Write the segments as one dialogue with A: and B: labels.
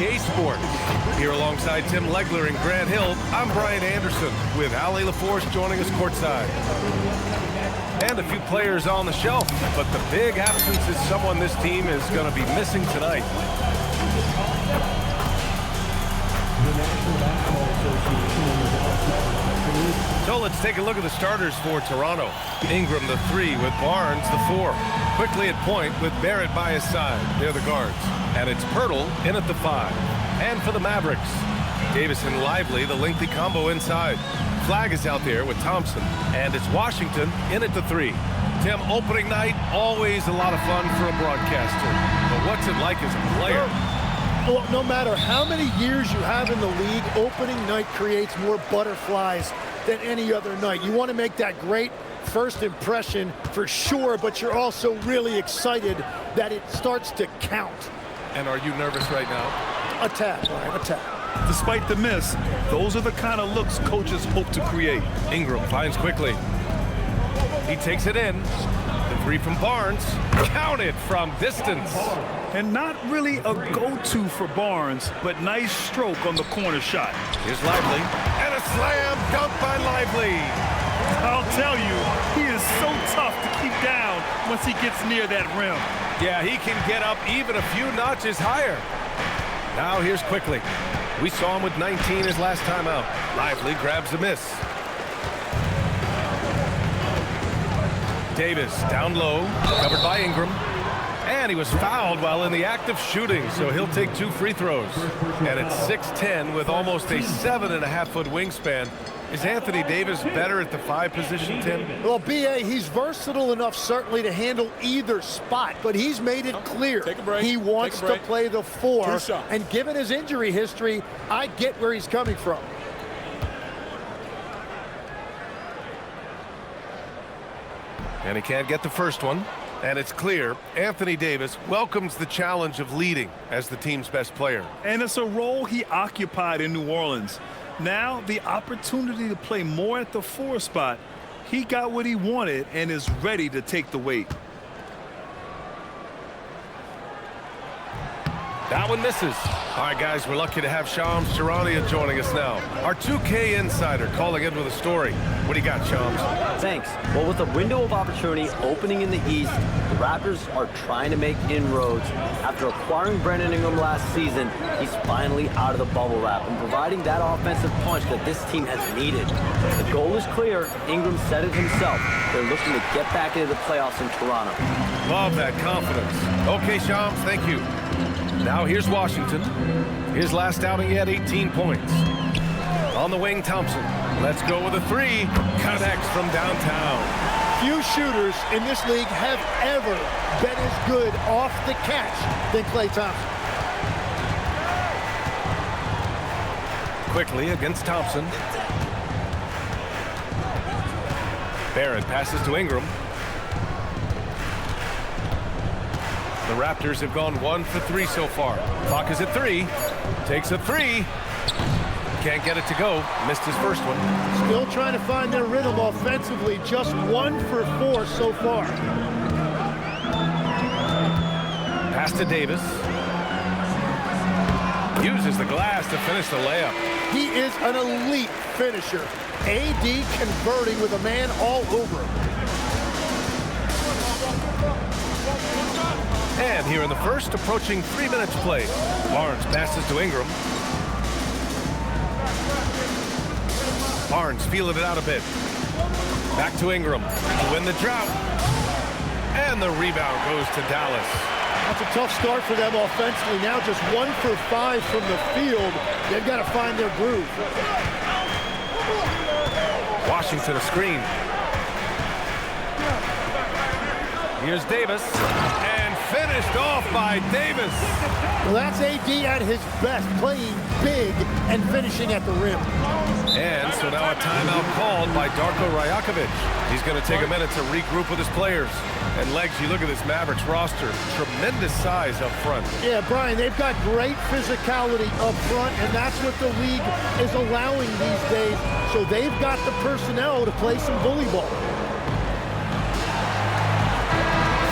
A: 2K Sports. Here alongside Tim Legler and Grant Hill, I'm Brian Anderson with Ali LaForce joining us courtside. And a few players on the shelf, but the big absence is someone this team is going to be missing tonight. So let's take a look at the starters for Toronto. Ingram, the 3, with Barnes, the 4. Quickly at point with Barrett by his side. They're the guards. And it's Pirtle in at the 5. And for the Mavericks, Davis and Lively, the lengthy combo inside. Flag is out there with Thompson. And it's Washington in at the 3. Tim, opening night, always a lot of fun for a broadcaster. But what's it like as a player?
B: Well, no matter how many years you have in the league, opening night creates more butterflies than any other night. You want to make that great first impression for sure, but you're also really excited that it starts to count.
A: And are you nervous right now?
B: A tad, Ryan, a tad.
C: Despite the miss, those are the kind of looks coaches hope to create.
A: Ingram finds quickly. He takes it in. The 3 from Barnes. Counted from distance.
C: And not really a go-to for Barnes, but nice stroke on the corner shot.
A: Here's Lively. And a slam dunk by Lively.
C: I'll tell you, he is so tough to keep down once he gets near that rim.
A: Yeah, he can get up even a few notches higher. Now here's Quickly. We saw him with 19 his last time out. Lively grabs a miss. Davis down low, covered by Ingram. And he was fouled while in the act of shooting, so he'll take 2 free throws. And it's 6'10" with almost a 7.5-foot wingspan. Is Anthony Davis better at the 5 position, Tim?
B: Well, B.A., he's versatile enough certainly to handle either spot, but he's made it clear he wants to play the 4. And given his injury history, I get where he's coming from.
A: And he can't get the first one. And it's clear Anthony Davis welcomes the challenge of leading as the team's best player.
C: And it's a role he occupied in New Orleans. Now the opportunity to play more at the 4 spot. He got what he wanted and is ready to take the weight.
A: That one misses. All right, guys, we're lucky to have Shams Charania joining us now. Our 2K insider calling in with a story. What do you got, Shams?
D: Thanks. Well, with a window of opportunity opening in the East, the Raptors are trying to make inroads. After acquiring Brandon Ingram last season, he's finally out of the bubble wrap and providing that offensive punch that this team has needed. The goal is clear. Ingram said it himself. They're looking to get back into the playoffs in Toronto.
A: Love that confidence. Okay, Shams, thank you. Now here's Washington. His last outing, he had 18 points. On the wing, Thompson. Let's go with a 3. Connects from downtown.
B: Few shooters in this league have ever been as good off the catch than Klay Thompson.
A: Quickly against Thompson. Barrett passes to Ingram. The Raptors have gone 1 for 3 so far. Clock is at 3. Takes a 3. Can't get it to go. Missed his first one.
B: Still trying to find their rhythm offensively. Just 1 for 4 so far.
A: Pass to Davis. Uses the glass to finish the layup.
B: He is an elite finisher. AD converting with a man all over him.
A: And here in the first, approaching 3 minutes played. Barnes passes to Ingram. Barnes feeling it out a bit. Back to Ingram to win the drought. And the rebound goes to Dallas.
B: That's a tough start for them offensively. Now just 1 for 5 from the field. They've got to find their groove.
A: Washington a screen. Here's Davis. And finished off by Davis.
B: Well, that's AD at his best, playing big and finishing at the rim.
A: And so now a timeout called by Darko Rajakovic. He's going to take a minute to regroup with his players. And Legs, you look at this Mavericks roster, tremendous size up front.
B: Yeah, Brian, they've got great physicality up front, and that's what the league is allowing these days. So they've got the personnel to play some bully ball.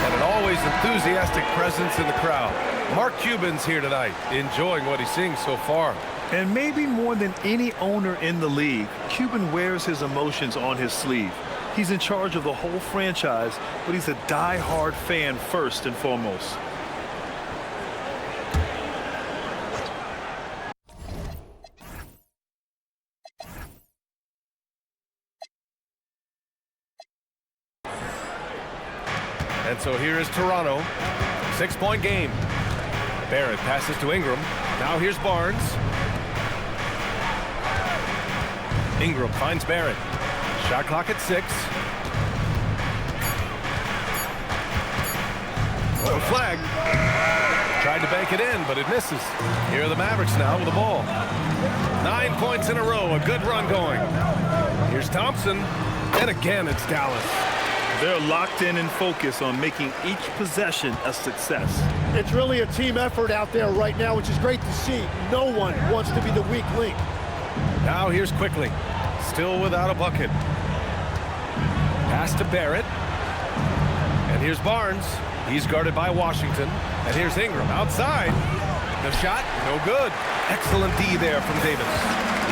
A: And it always his enthusiastic presence in the crowd. Mark Cuban's here tonight, enjoying what he's seeing so far.
C: And maybe more than any owner in the league, Cuban wears his emotions on his sleeve. He's in charge of the whole franchise, but he's a die-hard fan first and foremost.
A: And so here is Toronto. 6-point game. Barrett passes to Ingram. Now here's Barnes. Ingram finds Barrett. Shot clock at 6. Oh, a flag. Tried to bank it in, but it misses. Here are the Mavericks now with the ball. 9 points in a row. A good run going. Here's Thompson. And again, it's Dallas.
C: They're locked in and focused on making each possession a success.
B: It's really a team effort out there right now, which is great to see. No one wants to be the weak link.
A: Now here's Quickly. Still without a bucket. Pass to Barrett. And here's Barnes. He's guarded by Washington. And here's Ingram outside. The shot, no good. Excellent D there from Davis.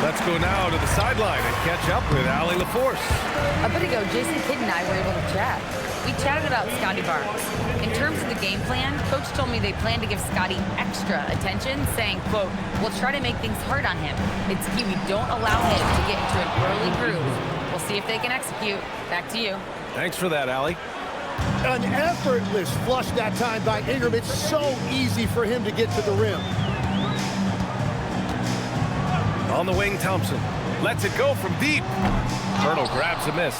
A: Let's go now to the sideline and catch up with Allie LaForce.
E: A bit ago, Jason Kidd and I were able to chat. We chatted about Scotty Barnes. In terms of the game plan, Coach told me they plan to give Scotty extra attention, saying, quote, "We'll try to make things hard on him. It's key we don't allow him to get into an early groove. We'll see if they can execute." Back to you.
A: Thanks for that, Allie.
B: An effortless flush that time by Ingram. It's so easy for him to get to the rim.
A: On the wing, Thompson lets it go from deep. Hurdle grabs a miss.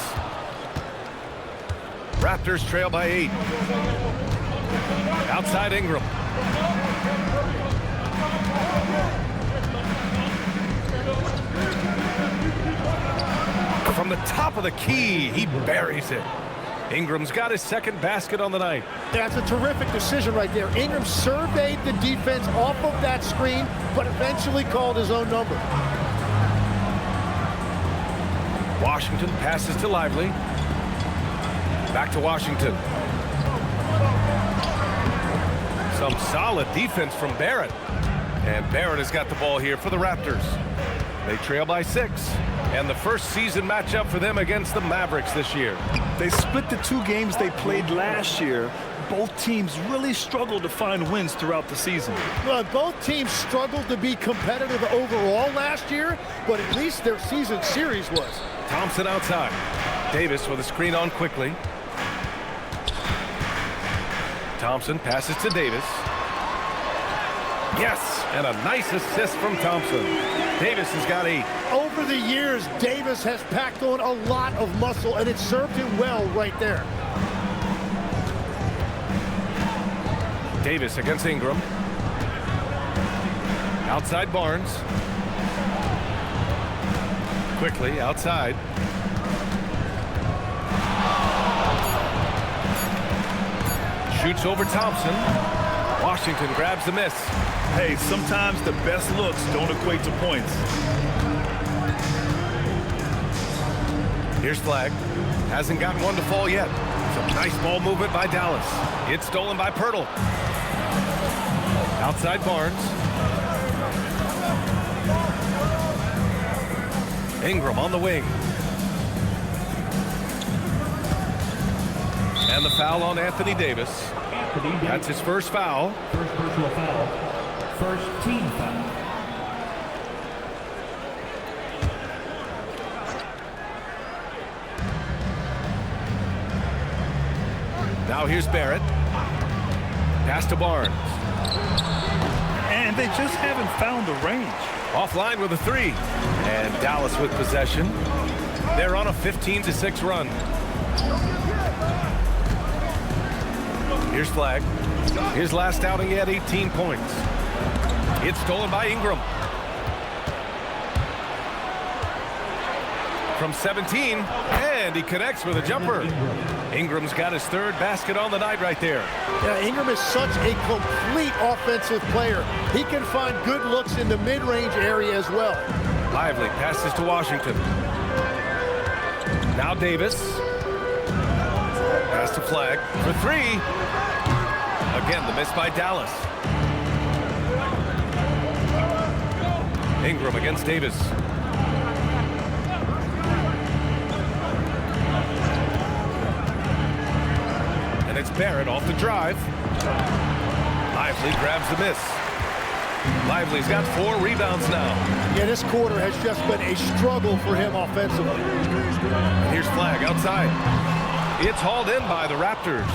A: Raptors trail by 8. Outside Ingram. From the top of the key, he buries it. Ingram's got his second basket on the night.
B: That's a terrific decision right there. Ingram surveyed the defense off of that screen, but eventually called his own number.
A: Washington passes to Lively. Back to Washington. Some solid defense from Barrett. And Barrett has got the ball here for the Raptors. They trail by 6. And the first season matchup for them against the Mavericks this year.
C: They split the 2 games they played last year. Both teams really struggled to find wins throughout the season.
B: Well, both teams struggled to be competitive overall last year, but at least their season series was.
A: Thompson outside. Davis with a screen on Quickly. Thompson passes to Davis. Yes, and a nice assist from Thompson. Davis has got 8.
B: Over the years, Davis has packed on a lot of muscle, and it served him well right there.
A: Davis against Ingram. Outside Barnes. Quickly outside. Shoots over Thompson. Washington grabs the miss.
C: Hey, sometimes the best looks don't equate to points.
A: Here's Flag. Hasn't gotten one to fall yet. Some nice ball movement by Dallas. It's stolen by Pirtle. Outside Barnes. Ingram on the wing. And the foul on Anthony Davis. That's his first foul.
F: First personal foul. First team foul.
A: Now here's Barrett. Pass to Barnes.
C: And they just haven't found the range.
A: Offline with a 3. And Dallas with possession. They're on a 15-6 run. Here's Flag. His last outing, he had 18 points. It's stolen by Ingram. From 17, and he connects with a jumper. Ingram's got his 3rd basket on the night right there.
B: Yeah, Ingram is such a complete offensive player. He can find good looks in the mid-range area as well.
A: Lively passes to Washington. Now Davis. Pass to Flag for 3. Again, the miss by Dallas. Ingram against Davis. And it's Barrett off the drive. Lively grabs the miss. Lively's got 4 rebounds now.
B: Yeah, this quarter has just been a struggle for him offensively.
A: And here's Flag outside. It's hauled in by the Raptors.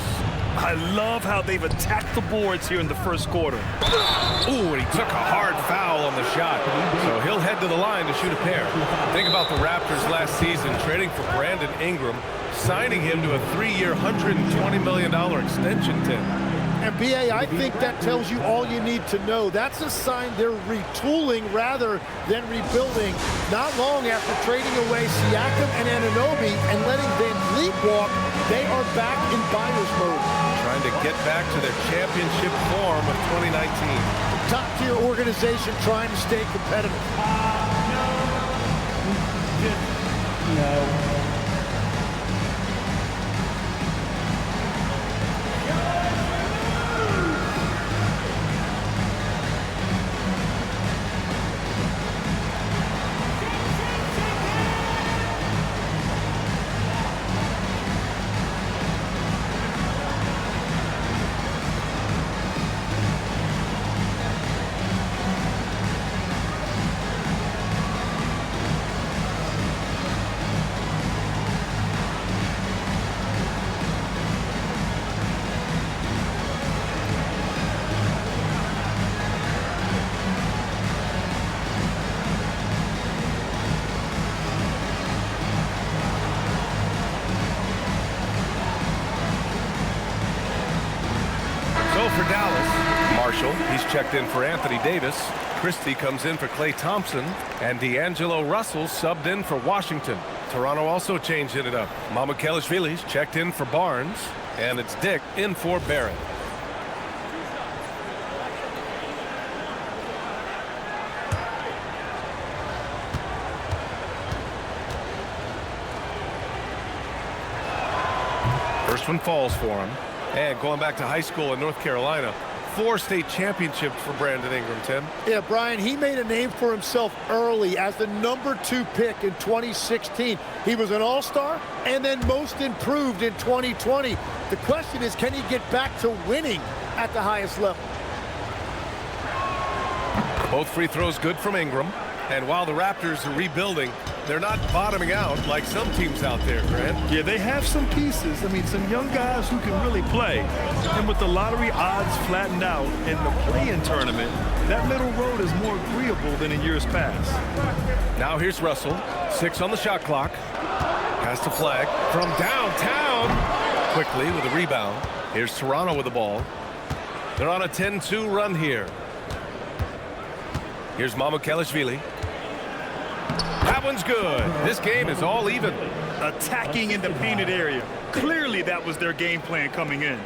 C: I love how they've attacked the boards here in the first quarter.
A: Ooh, and he took a hard foul on the shot. So he'll head to the line to shoot a pair. Think about the Raptors last season trading for Brandon Ingram, signing him to a 3-year, $120 million extension, Tim.
B: And B.A., I think that tells you all you need to know. That's a sign they're retooling rather than rebuilding. Not long after trading away Siakam and Anunoby and letting Van Vliet walk, they are back in buyer's mode.
A: Trying to get back to their championship form of 2019.
B: Top-tier organization trying to stay competitive.
F: No.
A: For Dallas, Marshall, he's checked in for Anthony Davis. Christie comes in for Klay Thompson. And D'Angelo Russell subbed in for Washington. Toronto also changed it up. Mamukelashvili's checked in for Barnes. And it's Dick in for Barrett. First one falls for him. And going back to high school in North Carolina, 4 state championships for Brandon Ingram, Tim.
B: Yeah, Brian, he made a name for himself early as the #2 pick in 2016. He was an all-star and then most improved in 2020. The question is, can he get back to winning at the highest level?
A: Both free throws good from Ingram. And while the Raptors are rebuilding, they're not bottoming out like some teams out there, Grant.
C: Yeah, they have some pieces. I mean, some young guys who can really play. And with the lottery odds flattened out in the play-in tournament, that middle road is more agreeable than in years past.
A: Now here's Russell. 6 on the shot clock. Pass to Flag from downtown. Quickly with a rebound. Here's Toronto with the ball. They're on a 10-2 run here. Here's Mamukelashvili. That one's good. This game is all even.
C: Attacking in the painted area. Clearly that was their game plan coming in.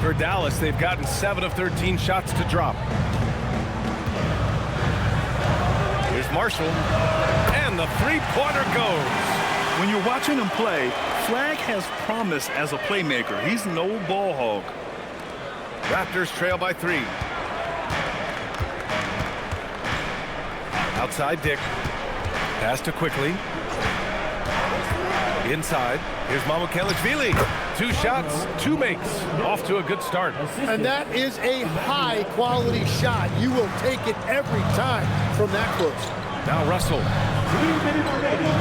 A: For Dallas, they've gotten 7 of 13 shots to drop. Here's Marshall. And the three-pointer goes.
C: When you're watching him play, Flag has promise as a playmaker. He's no ball hog.
A: Raptors trail by 3. Outside Dick. Pass to Quickly. Inside. Here's Mamukelashvili. 2 shots, 2 makes. Off to a good start.
B: And that is a high-quality shot. You will take it every time from that close.
A: Now Russell.
F: 2 minutes remaining.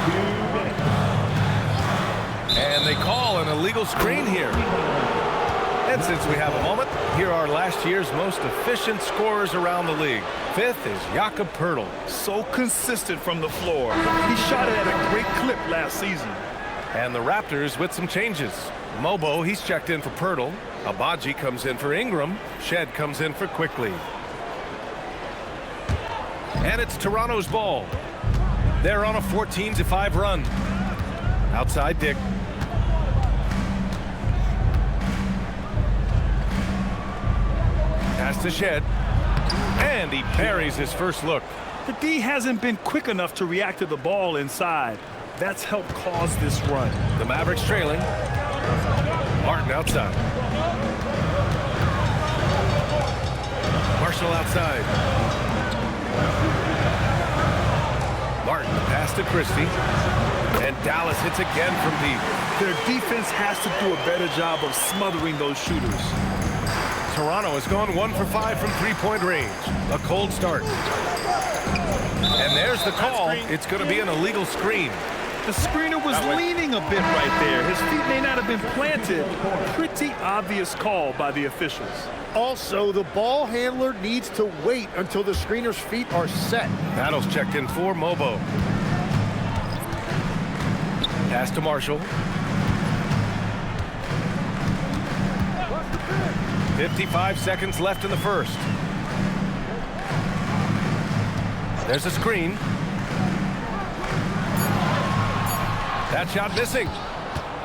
F: 2 minutes.
A: And they call an illegal screen here. And since we have a moment, here are last year's most efficient scorers around the league. 5th is Jakob Poeltl.
C: So consistent from the floor. He shot it at a great clip last season.
A: And the Raptors with some changes. Mobo, he's checked in for Poeltl. Abaji comes in for Ingram. Shed comes in for Quickly. And it's Toronto's ball. They're on a 14-5 run. Outside Dick. Pass to Shed. And he buries his first look.
C: The D hasn't been quick enough to react to the ball inside. That's helped cause this run.
A: The Mavericks trailing. Martin outside. Marshall outside. Martin, the pass to Christie. And Dallas hits again from deep.
C: Their defense has to do a better job of smothering those shooters.
A: Toronto has gone 1 for 5 from three-point range. A cold start. And there's the call. It's going to be an illegal screen.
C: The screener was leaning a bit right there. His feet may not have been planted. Pretty obvious call by the officials.
B: Also, the ball handler needs to wait until the screener's feet are set.
A: Battles checked in for Mobo. Pass to Marshall. 55 seconds left in the first. There's a screen. That shot missing.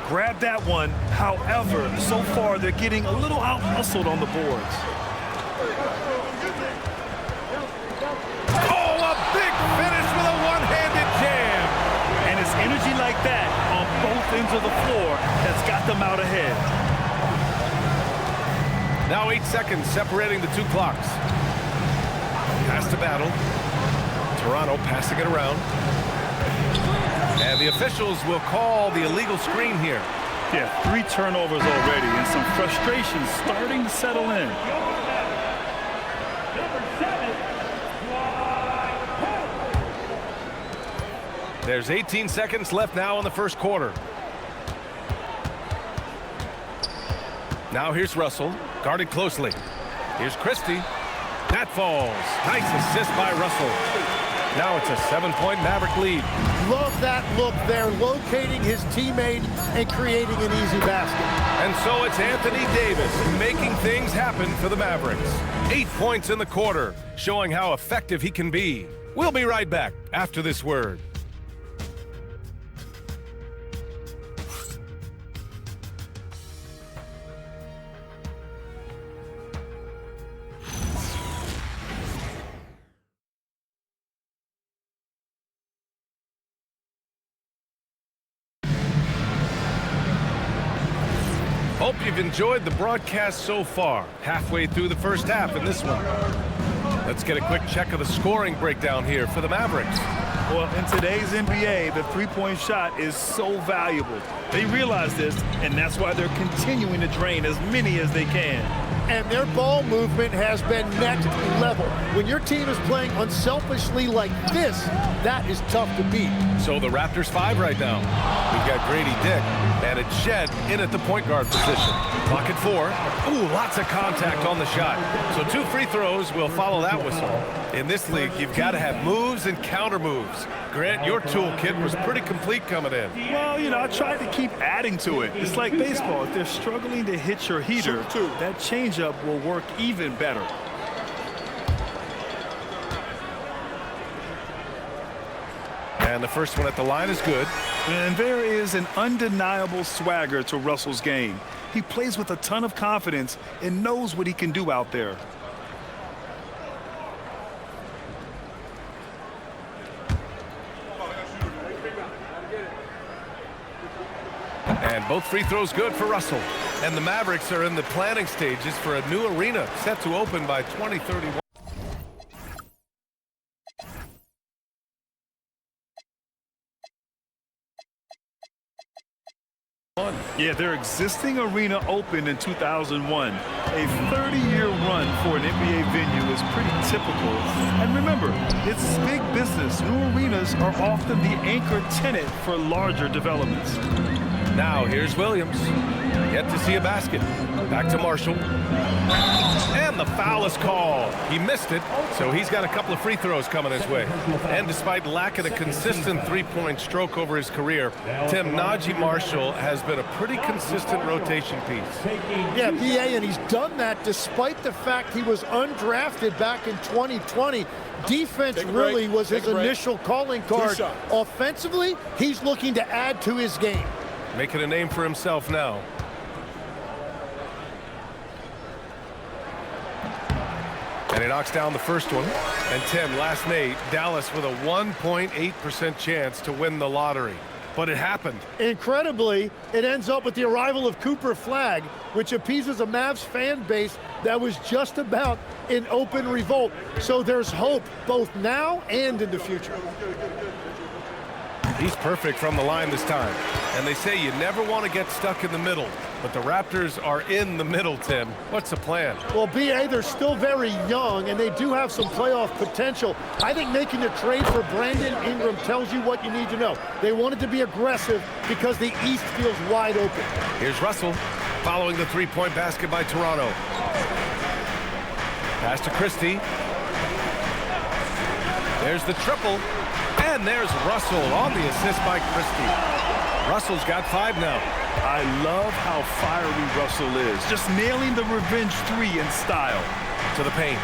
C: Grab that one. However, so far they're getting a little out-hustled on the boards.
A: Oh, a big finish with a one-handed jam.
C: And it's energy like that on both ends of the floor that's got them out ahead.
A: Now 8 seconds separating the two clocks. Pass to Battle. Toronto passing it around. And the officials will call the illegal screen here.
C: Yeah, 3 turnovers already and some frustration starting to settle in.
A: There's 18 seconds left now in the first quarter. Now here's Russell, guarded closely. Here's Christie. That falls. Nice assist by Russell. Now it's a 7-point Maverick lead.
B: Love that look there, locating his teammate and creating an easy basket.
A: And so it's Anthony Davis making things happen for the Mavericks. 8 points in the quarter, showing how effective he can be. We'll be right back after this word. Hope you've enjoyed the broadcast so far. Halfway through the first half in this one. Let's get a quick check of the scoring breakdown here for the Mavericks.
C: Well, in today's NBA, the three-point shot is so valuable. They realize this, and that's why they're continuing to drain as many as they can.
B: And their ball movement has been next level. When your team is playing unselfishly like this, that is tough to beat.
A: So the Raptors 5 right now. We've got Grady Dick and it's Shed in at the point guard position. Clock at 4. Ooh, lots of contact on the shot. So 2 free throws will follow that whistle. In this league, you've got to have moves and counter moves. Grant, your toolkit was pretty complete coming in.
C: Well, you know, I tried to keep adding to it. It's like baseball. If they're struggling to hit your heater, that changeup will work even better.
A: And the first one at the line is good.
C: And there is an undeniable swagger to Russell's game. He plays with a ton of confidence and knows what he can do out there.
A: And both free throws good for Russell. And the Mavericks are in the planning stages for a new arena set to open by 2031.
C: Yeah, their existing arena opened in 2001. A 30-year run for an NBA venue is pretty typical. And remember, it's big business. New arenas are often the anchor tenant for larger developments.
A: Now here's Williams. Yet to see a basket. Back to Marshall. And the foul is called. He missed it, so he's got a couple of free throws coming his way. And despite lacking a consistent three-point stroke over his career, Tim, Najee Marshall has been a pretty consistent rotation piece.
B: Yeah, PA, and he's done that despite the fact he was undrafted back in 2020. Defense really was his initial calling card. Offensively, he's looking to add to his game.
A: Making a name for himself now. And he knocks down the first one. And Tim, last night, Dallas with a 1.8% chance to win the lottery. but it happened.
B: Incredibly, it ends up with the arrival of Cooper Flagg, which appeases a Mavs fan base that was just about in open revolt. So there's hope both now and in the future.
A: He's perfect from the line this time. And they say you never want to get stuck in the middle. But the Raptors are in the middle, Tim. What's the plan?
B: Well, B.A., they're still very young, and they do have some playoff potential. I think making a trade for Brandon Ingram tells you what you need to know. They wanted to be aggressive because the East feels wide open.
A: Here's Russell following the three-point basket by Toronto. Pass to Christie. There's the triple. And there's Russell on the assist by Christie. Russell's got 5 now.
C: I love how fiery Russell is. Just nailing the revenge three in style.
A: To the paint.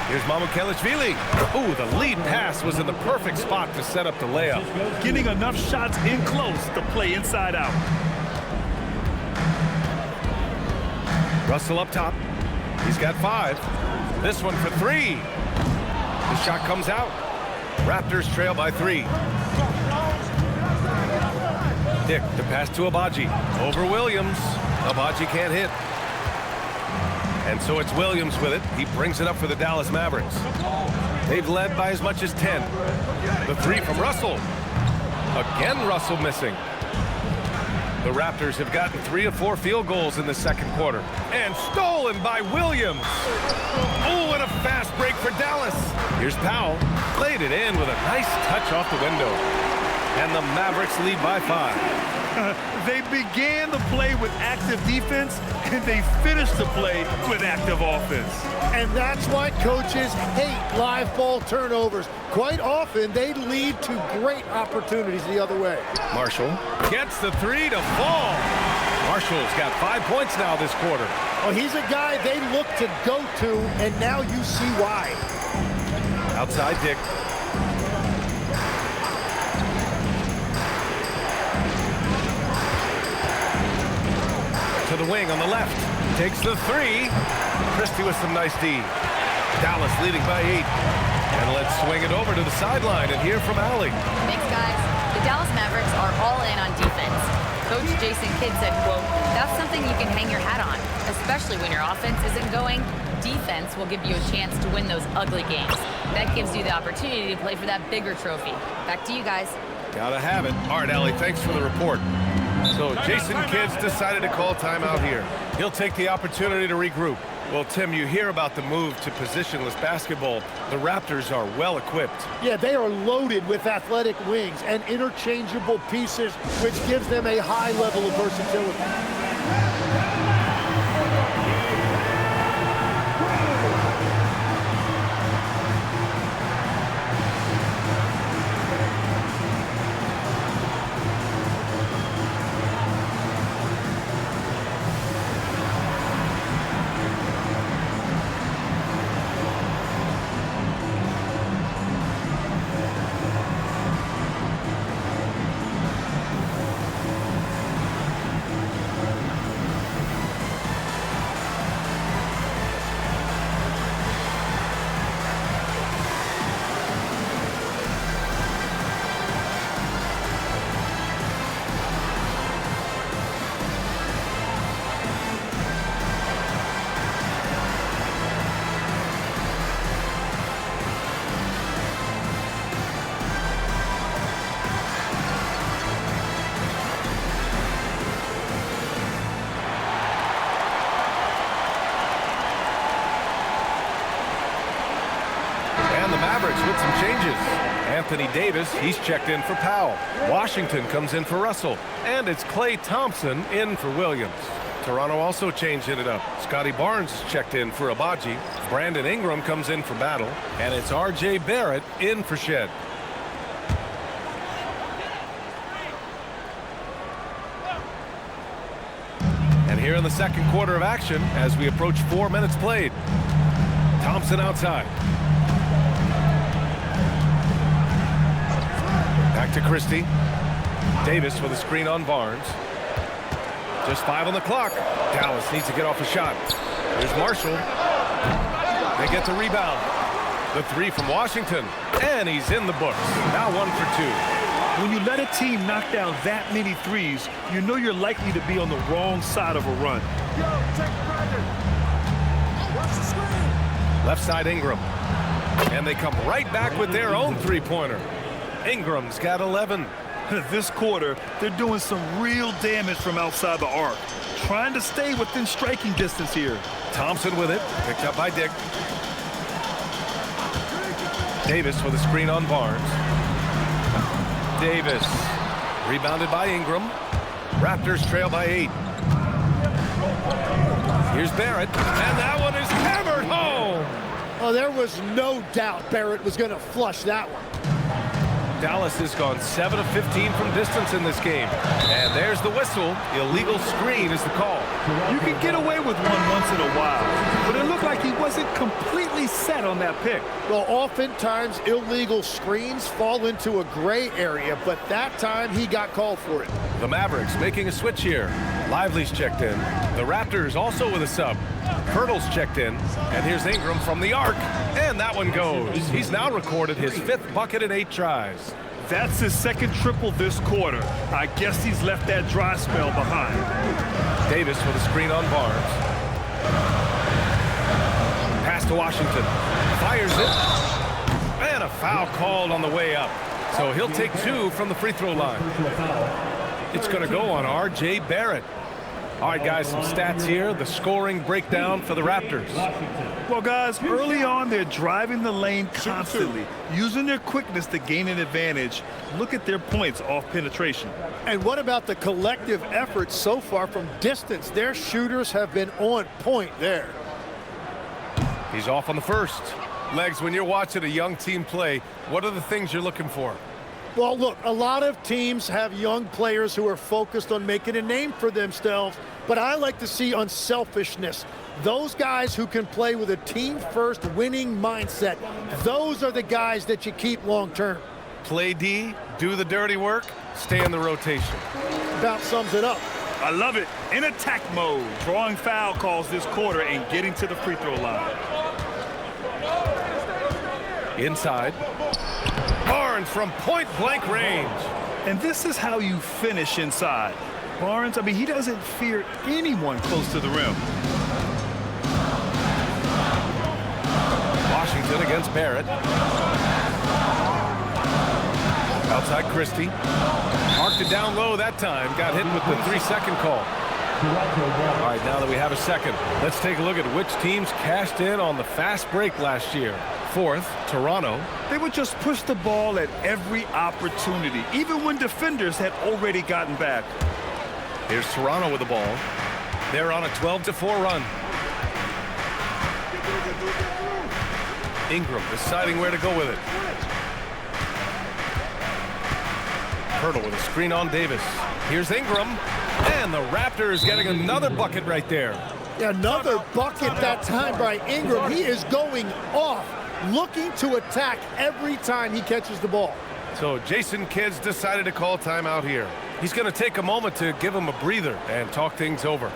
A: Here's Mamukelashvili. Ooh, the lead pass was in the perfect spot to set up the layup.
C: Getting enough shots in close to play inside out.
A: Russell up top. He's got 5. This one for 3. The shot comes out. Raptors trail by 3. Dick, the pass to Abaji. Over Williams. Abaji can't hit. And so it's Williams with it. He brings it up for the Dallas Mavericks. They've led by as much as 10. The 3 from Russell. Again, Russell missing. The Raptors have gotten 3 of 4 field goals in the second quarter. And stolen by Williams. Oh, and a fast break for Dallas. Here's Powell. Played it in with a nice touch off the window. And the Mavericks lead by 5.
C: They began the play with active defense, and they finished the play with active offense.
B: And that's why coaches hate live ball turnovers. Quite often, they lead to great opportunities the other way.
A: Marshall gets the 3 to fall. Marshall's got 5 points now this quarter.
B: Well, he's a guy they look to go to, and now you see why.
A: Outside Dick. To the wing on the left. Takes the 3. Christie with some nice D. Dallas leading by 8. And let's swing it over to the sideline and hear from Allie.
E: Thanks, guys. The Dallas Mavericks are all in on defense. Coach Jason Kidd said, quote, "That's something you can hang your hat on, especially when your offense isn't going. Defense will give you a chance to win those ugly games. That gives you the opportunity to play for that bigger trophy." Back to you guys.
A: Gotta have it. All right, Allie, thanks for the report. So Jason Kidd's decided to call timeout here. He'll take the opportunity to regroup. Well, Tim, you hear about the move to positionless basketball. The Raptors are well equipped.
B: Yeah, they are loaded with athletic wings and interchangeable pieces, which gives them a high level of versatility. With some changes. Anthony Davis, he's checked in for Powell. Washington comes in for Russell. And it's Klay Thompson in for Williams. Toronto also changing it up. Scotty Barnes is checked in for Abaji. Brandon Ingram comes in for Battle. And it's R.J. Barrett in for Shed. And here in the second quarter of action, as we approach 4 minutes played. Thompson outside. Back to Christie. Davis with a screen on Barnes. Just 5 on the clock. Dallas needs to get off a shot. Here's Marshall. They get the rebound. The 3 from Washington. And he's in the books. Now 1 for 2.
C: When you let a team knock down that many threes, you know you're likely to be on the wrong side of a run.
A: Left side Ingram. And they come right back with their own three-pointer. Ingram's got 11.
C: This quarter, they're doing some real damage from outside the arc. Trying to stay within striking distance here.
A: Thompson with it. Picked up by Dick. Davis with a screen on Barnes. Davis. Rebounded by Ingram. Raptors trail by 8. Here's Barrett. And that one is hammered home.
B: Oh, there was no doubt Barrett was going to flush that one.
A: Dallas has gone 7 of 15 from distance in this game. And there's the whistle. Illegal screen is the call.
C: You can get away with one once in a while, but it looked like he wasn't completely set on that pick.
B: Well, oftentimes illegal screens fall into a gray area, but that time he got called for it.
A: The Mavericks making a switch here. Lively's checked in. The Raptors also with a sub. Pirtle's checked in. And here's Ingram from the arc. And that one goes. He's now recorded his 5th bucket in 8 tries.
C: That's his 2nd triple this quarter. I guess he's left that dry spell behind.
A: Davis with a screen on Barnes. Pass to Washington. Fires it. And a foul called on the way up. So he'll take 2 from the free throw line. It's going to go on R.J. Barrett. All right, guys, some stats here. The scoring breakdown for the Raptors.
C: Well, guys, early on, they're driving the lane constantly, using their quickness to gain an advantage. Look at their points off penetration.
B: And what about the collective effort so far from distance? Their shooters have been on point there.
A: He's off on the first. Legs, when you're watching a young team play, what are the things you're looking for?
B: Well, look, a lot of teams have young players who are focused on making a name for themselves, but I like to see unselfishness. Those guys who can play with a team-first winning mindset, those are the guys that you keep long-term.
A: Play D, do the dirty work, stay in the rotation.
B: About sums it up.
C: I love it. In attack mode, drawing foul calls this quarter and getting to the free throw line.
A: Inside. Barnes from point-blank range.
C: And this is how you finish inside. Barnes, I mean, he doesn't fear anyone close to the rim.
A: Washington against Barrett. Outside Christie. Marked it down low that time. Got hit with the 3-second call. All right, now that we have a second, let's take a look at which teams cashed in on the fast break last year. 4th, Toronto.
C: They would just push the ball at every opportunity, even when defenders had already gotten back.
A: Here's Toronto with the ball. They're on a 12-4 run. Ingram deciding where to go with it. Pirtle with a screen on Davis. Here's Ingram. And the Raptors getting another bucket right there.
B: Another bucket that time by Ingram. He is going off, looking to attack every time he catches the ball.
A: So Jason Kidd's decided to call timeout here. He's going to take a moment to give him a breather and talk things over.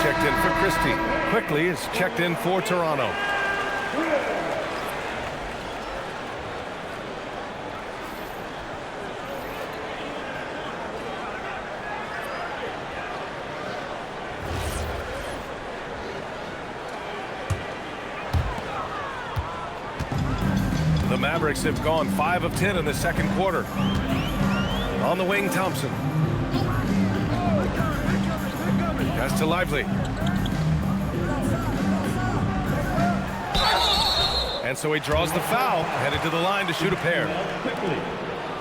A: Checked in for Christie. Quickly is checked in for Toronto. The Mavericks have gone 5 of 10 in the second quarter. On the wing, Thompson. Pass to Lively. And so he draws the foul, headed to the line to shoot a pair.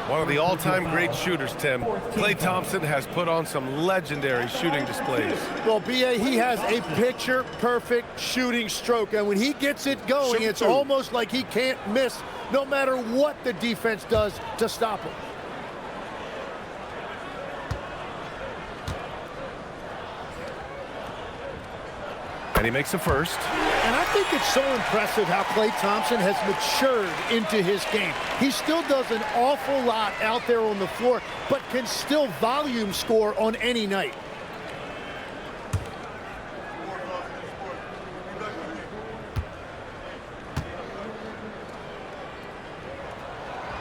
A: One of the all-time great shooters, Tim. Klay Thompson has put on some legendary shooting displays.
B: Well, B.A., he has a picture-perfect shooting stroke, and when he gets it going, it's almost like he can't miss no matter what the defense does to stop him.
A: And he makes a first.
B: And I think it's so impressive how Klay Thompson has matured into his game. He still does an awful lot out there on the floor, but can still volume score on any night.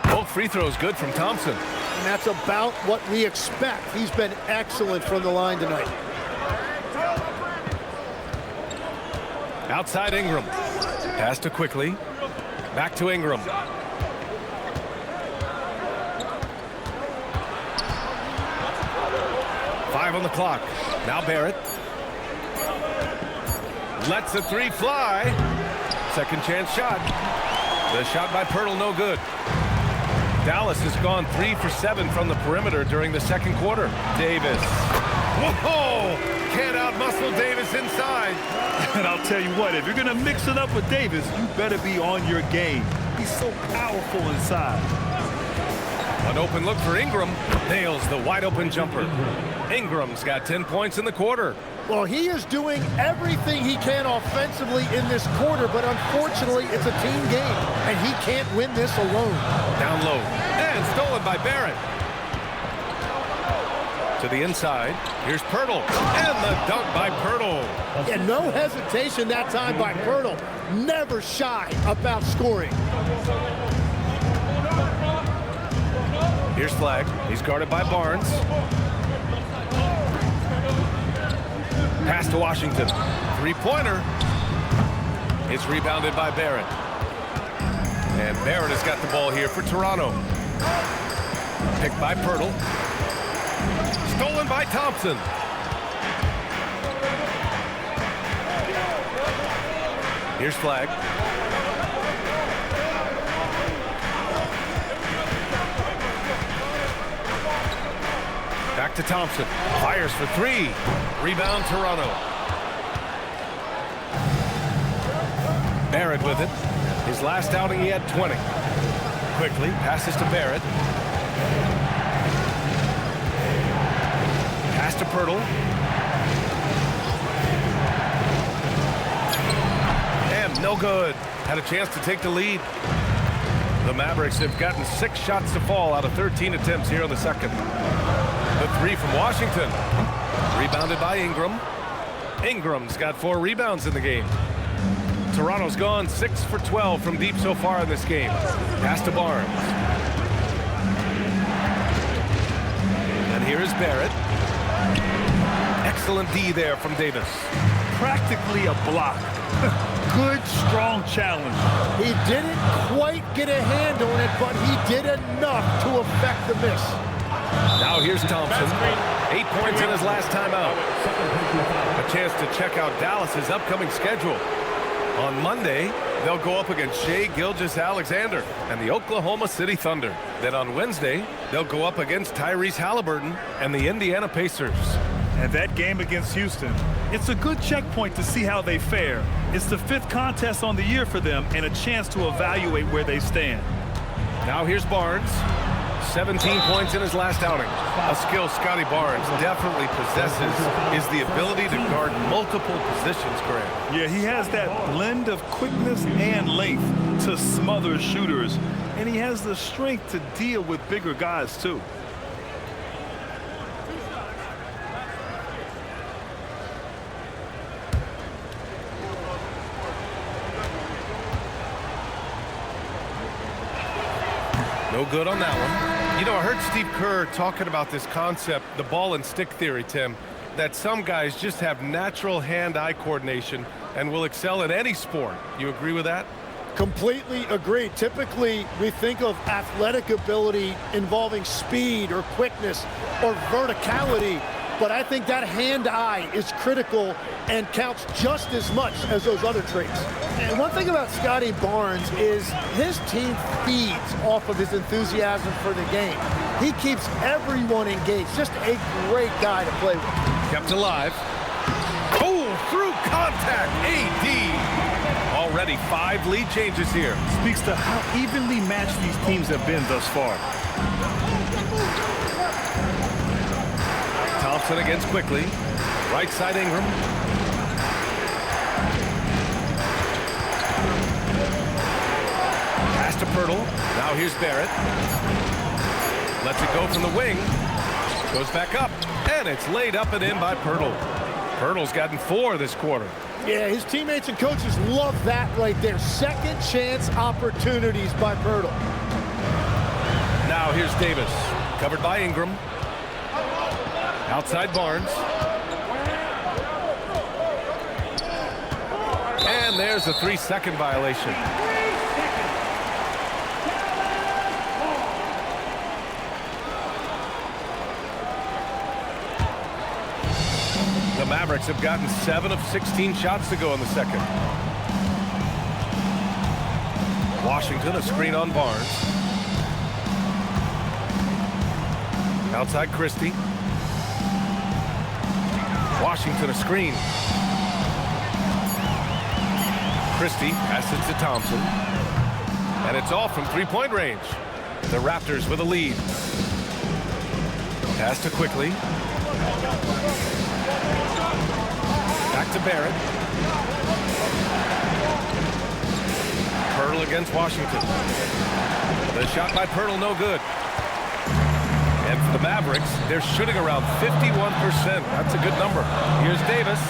A: Both free throws good from Thompson.
B: And that's about what we expect. He's been excellent from the line tonight.
A: Outside Ingram. Pass to Quickly. Back to Ingram. 5 on the clock. Now Barrett. Lets the three fly. Second chance shot. The shot by Pirtle, no good. Dallas has gone 3 for 7 from the perimeter during the second quarter. Davis. Whoa! Can't outmuscle Davis inside.
C: And I'll tell you what, if you're going to mix it up with Davis, you better be on your game. He's so powerful inside.
A: An open look for Ingram. Nails the wide open jumper. Ingram's got 10 points in the quarter.
B: Well, he is doing everything he can offensively in this quarter, but unfortunately, it's a team game, and he can't win this alone.
A: Down low. And stolen by Barrett. To the inside. Here's Pirtle. And the dunk by Pirtle.
B: And no hesitation that time by Pirtle. Never shy about scoring.
A: Here's Flag. He's guarded by Barnes. Pass to Washington. Three-pointer. It's rebounded by Barrett. And Barrett has got the ball here for Toronto. Picked by Pirtle. Stolen by Thompson. Here's Flag. Back to Thompson. Fires for three. Rebound Toronto. Barrett with it. His last outing he had 20. Quickly passes to Barrett. Pass to Pirtle. And no good. Had a chance to take the lead. The Mavericks have gotten 6 shots to fall out of 13 attempts here in the second. The three from Washington. Rebounded by Ingram. Ingram's got 4 rebounds in the game. Toronto's gone 6 for 12 from deep so far in this game. Pass to Barnes. And here is Barrett. Excellent D there from Davis.
C: Practically a block. Good, strong challenge.
B: He didn't quite get a hand on it, but he did enough to affect the miss.
A: Now here's Thompson. 8 points in his last time out. A chance to check out Dallas's upcoming schedule. On Monday, they'll go up against Shai Gilgeous Alexander and the Oklahoma City Thunder. Then on Wednesday, they'll go up against Tyrese Halliburton and the Indiana Pacers.
C: And that game against Houston, it's a good checkpoint to see how they fare. It's the 5th contest on the year for them and a chance to evaluate where they stand.
A: Now here's Barnes. 17 points in his last outing. A skill Scotty Barnes definitely possesses is the ability to guard multiple positions, Grant.
C: Yeah, he has that blend of quickness and length to smother shooters, and he has the strength to deal with bigger guys, too.
A: No good on that one. You know, I heard Steve Kerr talking about this concept, the ball and stick theory, Tim, that some guys just have natural hand-eye coordination and will excel in any sport. You agree with that?
B: Completely agree. Typically, we think of athletic ability involving speed or quickness or verticality, but I think that hand-eye is critical and counts just as much as those other traits. And one thing about Scotty Barnes is his team feeds off of his enthusiasm for the game. He keeps everyone engaged. Just a great guy to play with.
A: Kept alive. Oh, through contact. AD. Already 5 lead changes here.
C: Speaks to how evenly matched these teams have been thus far.
A: Thompson against quickly. Right side Ingram. Pass to Pirtle. Now here's Barrett. Lets it go from the wing. Goes back up. And it's laid up and in by Pirtle. Pirtle's gotten 4 this quarter.
B: Yeah, his teammates and coaches love that right there. Second chance opportunities by Pirtle.
A: Now here's Davis. Covered by Ingram. Outside Barnes. And there's a 3-second violation. The Mavericks have gotten 7 of 16 shots to go in the second. Washington, a screen on Barnes. Outside Christie. Washington, a screen. Christie passes to Thompson. And it's off from 3-point range. The Raptors with a lead. Pass to quickly. Back to Barrett. Pirtle against Washington. The shot by Pirtle, no good. And for the Mavericks, they're shooting around 51%. That's a good number. Here's Davis.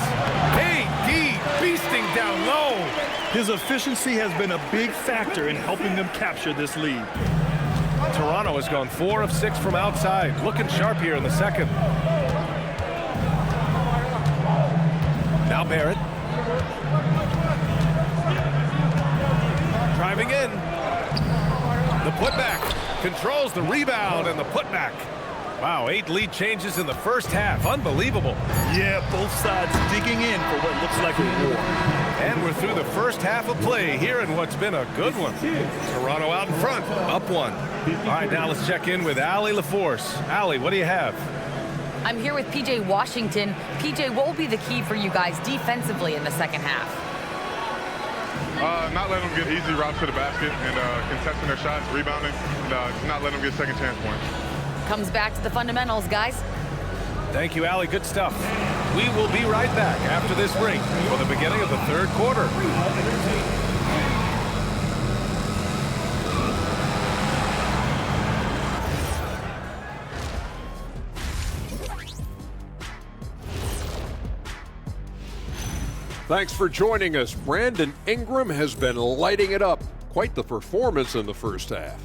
A: AD beasting down low.
C: His efficiency has been a big factor in helping them capture this lead.
A: Toronto has gone 4 of 6 from outside. Looking sharp here in the second. Now Barrett. Driving in. The putback. Controls the rebound and the putback. Wow, 8 lead changes in the first half. Unbelievable.
C: Yeah, both sides digging in for what looks like a war.
A: And we're through the first half of play here in what's been a good one. Toronto out in front, up 1. All right, now let's check in with Allie LaForce. Allie, what do you have?
E: I'm here with PJ Washington. PJ, what will be the key for you guys defensively in the second half?
G: Not letting them get easy routes to the basket and contesting their shots, rebounding, and not letting them get second chance points.
E: Comes back to the fundamentals, guys.
A: Thank you, Allie. Good stuff. We will be right back after this break for the beginning of the third quarter.
H: Thanks for joining us. Brandon Ingram has been lighting it up. Quite the performance in the first half.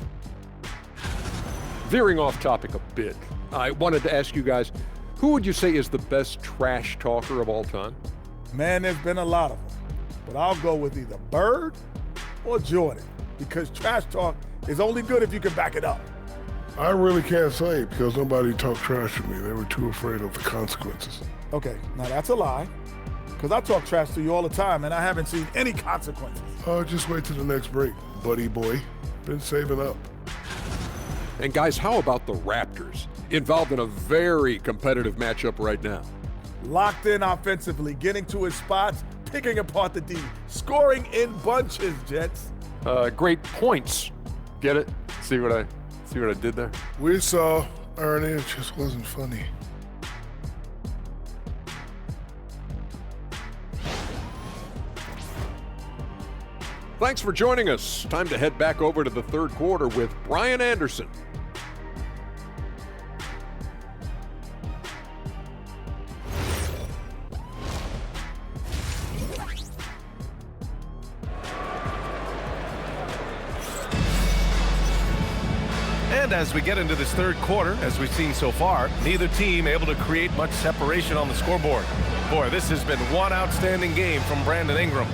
H: Veering off topic a bit, I wanted to ask you guys, who would you say is the best trash talker of all time?
I: Man, there's been a lot of them. But I'll go with either Bird or Jordan, because trash talk is only good if you can back it up.
J: I really can't say because nobody talked trash to me. They were too afraid of the consequences.
I: Okay, now that's a lie, because I talk trash to you all the time, and I haven't seen any consequences.
J: Oh, just wait till the next break, buddy boy. Been saving up.
H: And guys, how about the Raptors? Involved in a very competitive matchup right now.
I: Locked in offensively, getting to his spots, picking apart the D, scoring in bunches, Jets.
H: Great points. Get it? See what I did there?
J: We saw, Ernie, it just wasn't funny.
H: Thanks for joining us. Time to head back over to the third quarter with Brian Anderson.
A: And as we get into this third quarter, as we've seen so far, neither team able to create much separation on the scoreboard. Boy, this has been one outstanding game from Brandon Ingram.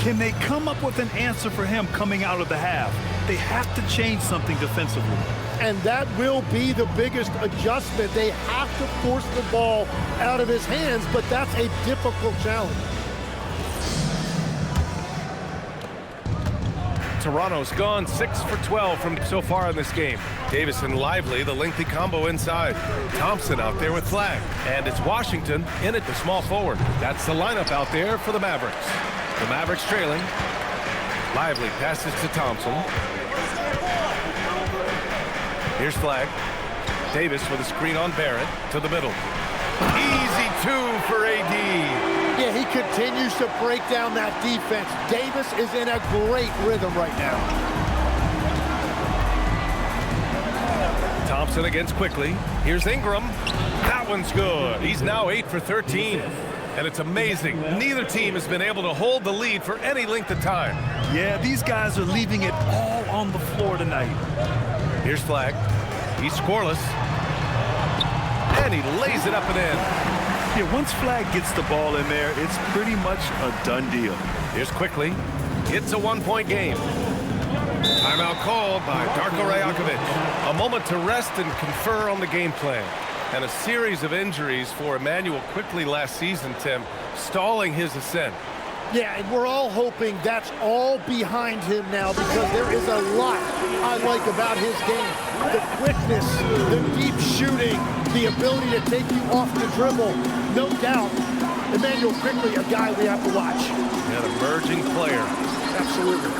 C: Can they come up with an answer for him coming out of the half? They have to change something defensively.
B: And that will be the biggest adjustment. They have to force the ball out of his hands, but that's a difficult challenge.
A: Toronto's gone 6 for 12 from so far in this game. Davis and Lively, the lengthy combo inside. Thompson out there with Flag. And it's Washington in at the small forward. That's the lineup out there for the Mavericks. The Mavericks trailing. Lively passes to Thompson. Here's Flag. Davis with a screen on Barrett to the middle. Easy 2 for AD.
B: Yeah, he continues to break down that defense. Davis is in a great rhythm right now.
A: Thompson against Quickly. Here's Ingram. That one's good. He's now 8 for 13. And it's amazing. Neither team has been able to hold the lead for any length of time.
C: Yeah, these guys are leaving it all on the floor tonight.
A: Here's Flag. He's scoreless. And he lays it up and in.
C: Yeah, once Flag gets the ball in there, it's pretty much a done deal.
A: Here's Quickly. It's a one-point game. Timeout called by Darko Rajakovic. A moment to rest and confer on the game plan. And a series of injuries for Emmanuel Quickly last season, Tim, stalling his ascent.
B: Yeah, and we're all hoping that's all behind him now, because there is a lot I like about his game. The quickness, the deep shooting, the ability to take you off the dribble. No doubt, Emmanuel Quickly, a guy we have to watch.
A: An emerging player.
B: Absolutely.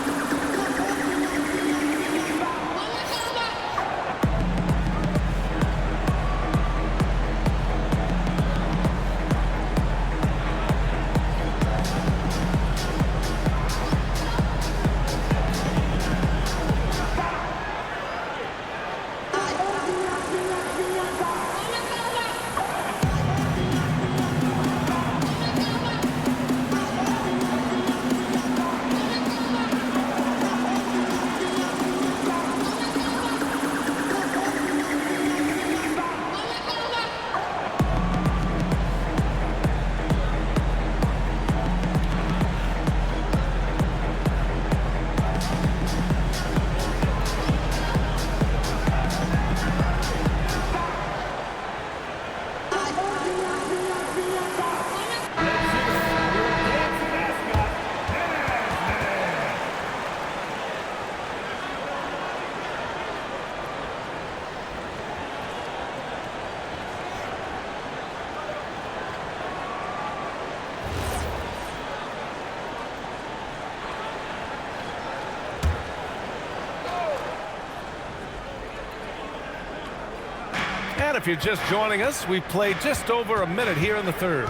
A: And if you're just joining us, we've played just over a minute here in the third.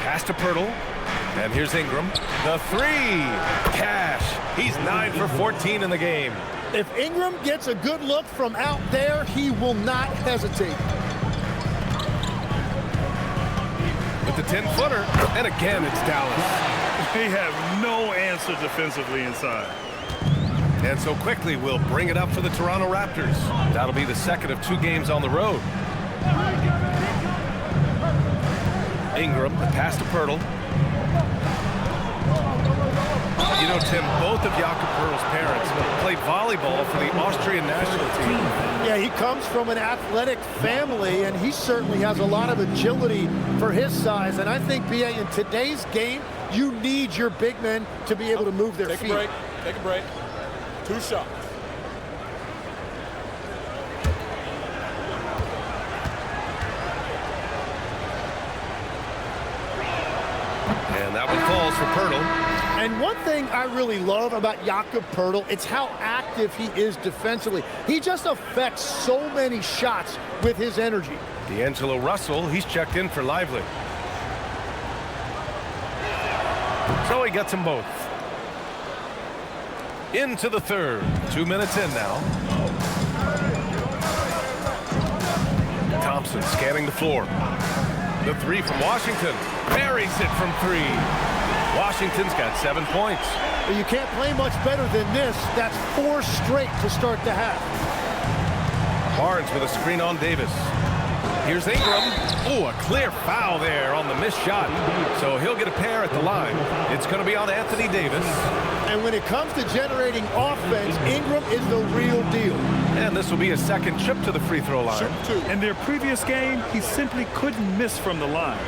A: Pass to Pirtle. And here's Ingram. The three. Cash. He's 9 for 14 in the game.
B: If Ingram gets a good look from out there, he will not hesitate.
A: With the 10-footer. And again, it's Dallas.
C: They have no answer defensively inside.
A: And so Quickly will bring it up for the Toronto Raptors. That'll be the second of 2 games on the road. Ingram, the pass to Pirtle. You know, Tim, both of Jakob Pirtle's parents played volleyball for the Austrian national team.
B: Yeah, he comes from an athletic family, and he certainly has a lot of agility for his size. And I think, B.A., in today's game, you need your big men to be able to move their feet.
H: Take a break. Take a break. 2 shots.
A: And that one falls for Pirtle.
B: And one thing I really love about Jakob Pirtle, it's how active he is defensively. He just affects so many shots with his energy.
A: D'Angelo Russell, he's checked in for Lively. So he gets them both. Into the third. 2 minutes in now. Thompson scanning the floor. The three from Washington. Buries it from 3. Washington's got 7 points.
B: Well, you can't play much better than this. That's 4 straight to start the half.
A: Barnes with a screen on Davis. Here's Ingram. Oh, a clear foul there on the missed shot. So he'll get a pair at the line. It's going to be on Anthony Davis.
B: And when it comes to generating offense, Ingram is the real deal.
A: And this will be a second trip to the free throw line.
C: In their previous game, he simply couldn't miss from the line.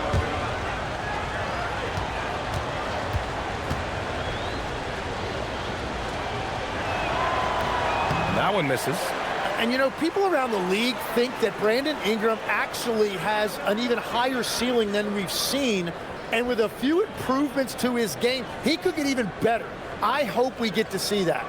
A: That one misses.
B: And, you know, people around the league think that Brandon Ingram actually has an even higher ceiling than we've seen. And with a few improvements to his game, he could get even better. I hope we get to see that.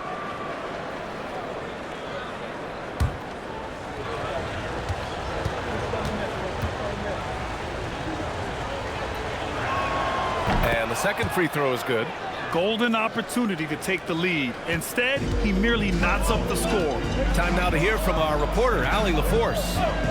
A: And the second free throw is good.
C: Golden opportunity to take the lead. Instead, he merely knots up the score.
A: Time now to hear from our reporter, Allie LaForce.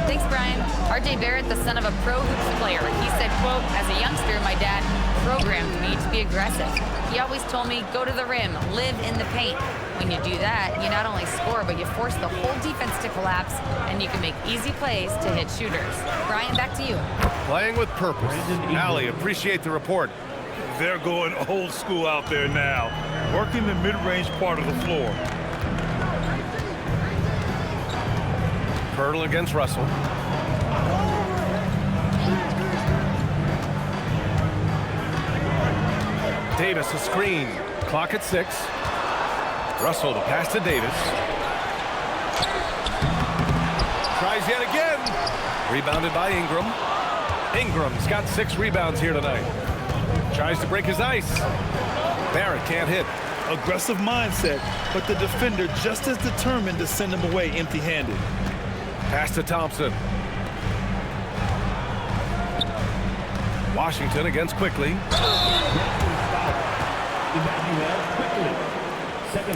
E: Thanks, Brian. R.J. Barrett, the son of a pro hoops player. He said, quote, as a youngster, my dad programmed me to be aggressive. He always told me, go to the rim, live in the paint. When you do that, you not only score, but you force the whole defense to collapse, and you can make easy plays to hit shooters. Brian, back to you.
A: Playing with purpose. Allie, appreciate the report.
C: They're going old school out there now, working the mid-range part of the floor.
A: Pirtle against Russell. Davis a screen. Clock at 6. Russell the pass to Davis. Tries yet again. Rebounded by Ingram. Ingram's got 6 rebounds here tonight. Tries to break his ice. Barrett can't hit.
C: Aggressive mindset, but the defender just as determined to send him away empty-handed.
A: Pass to Thompson. Washington against Quickly.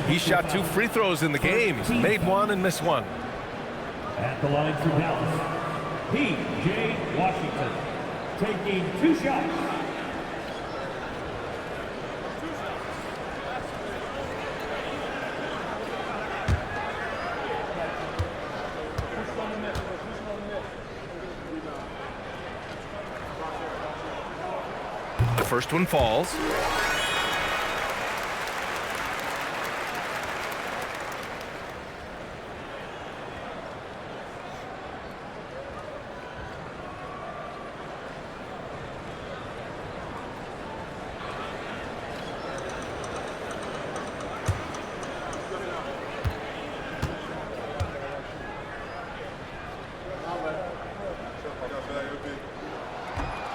A: He shot 2 free throws in the game. He's made 1 and missed 1.
F: At the line for Dallas, P.J. Washington, taking 2 shots.
A: The first one falls.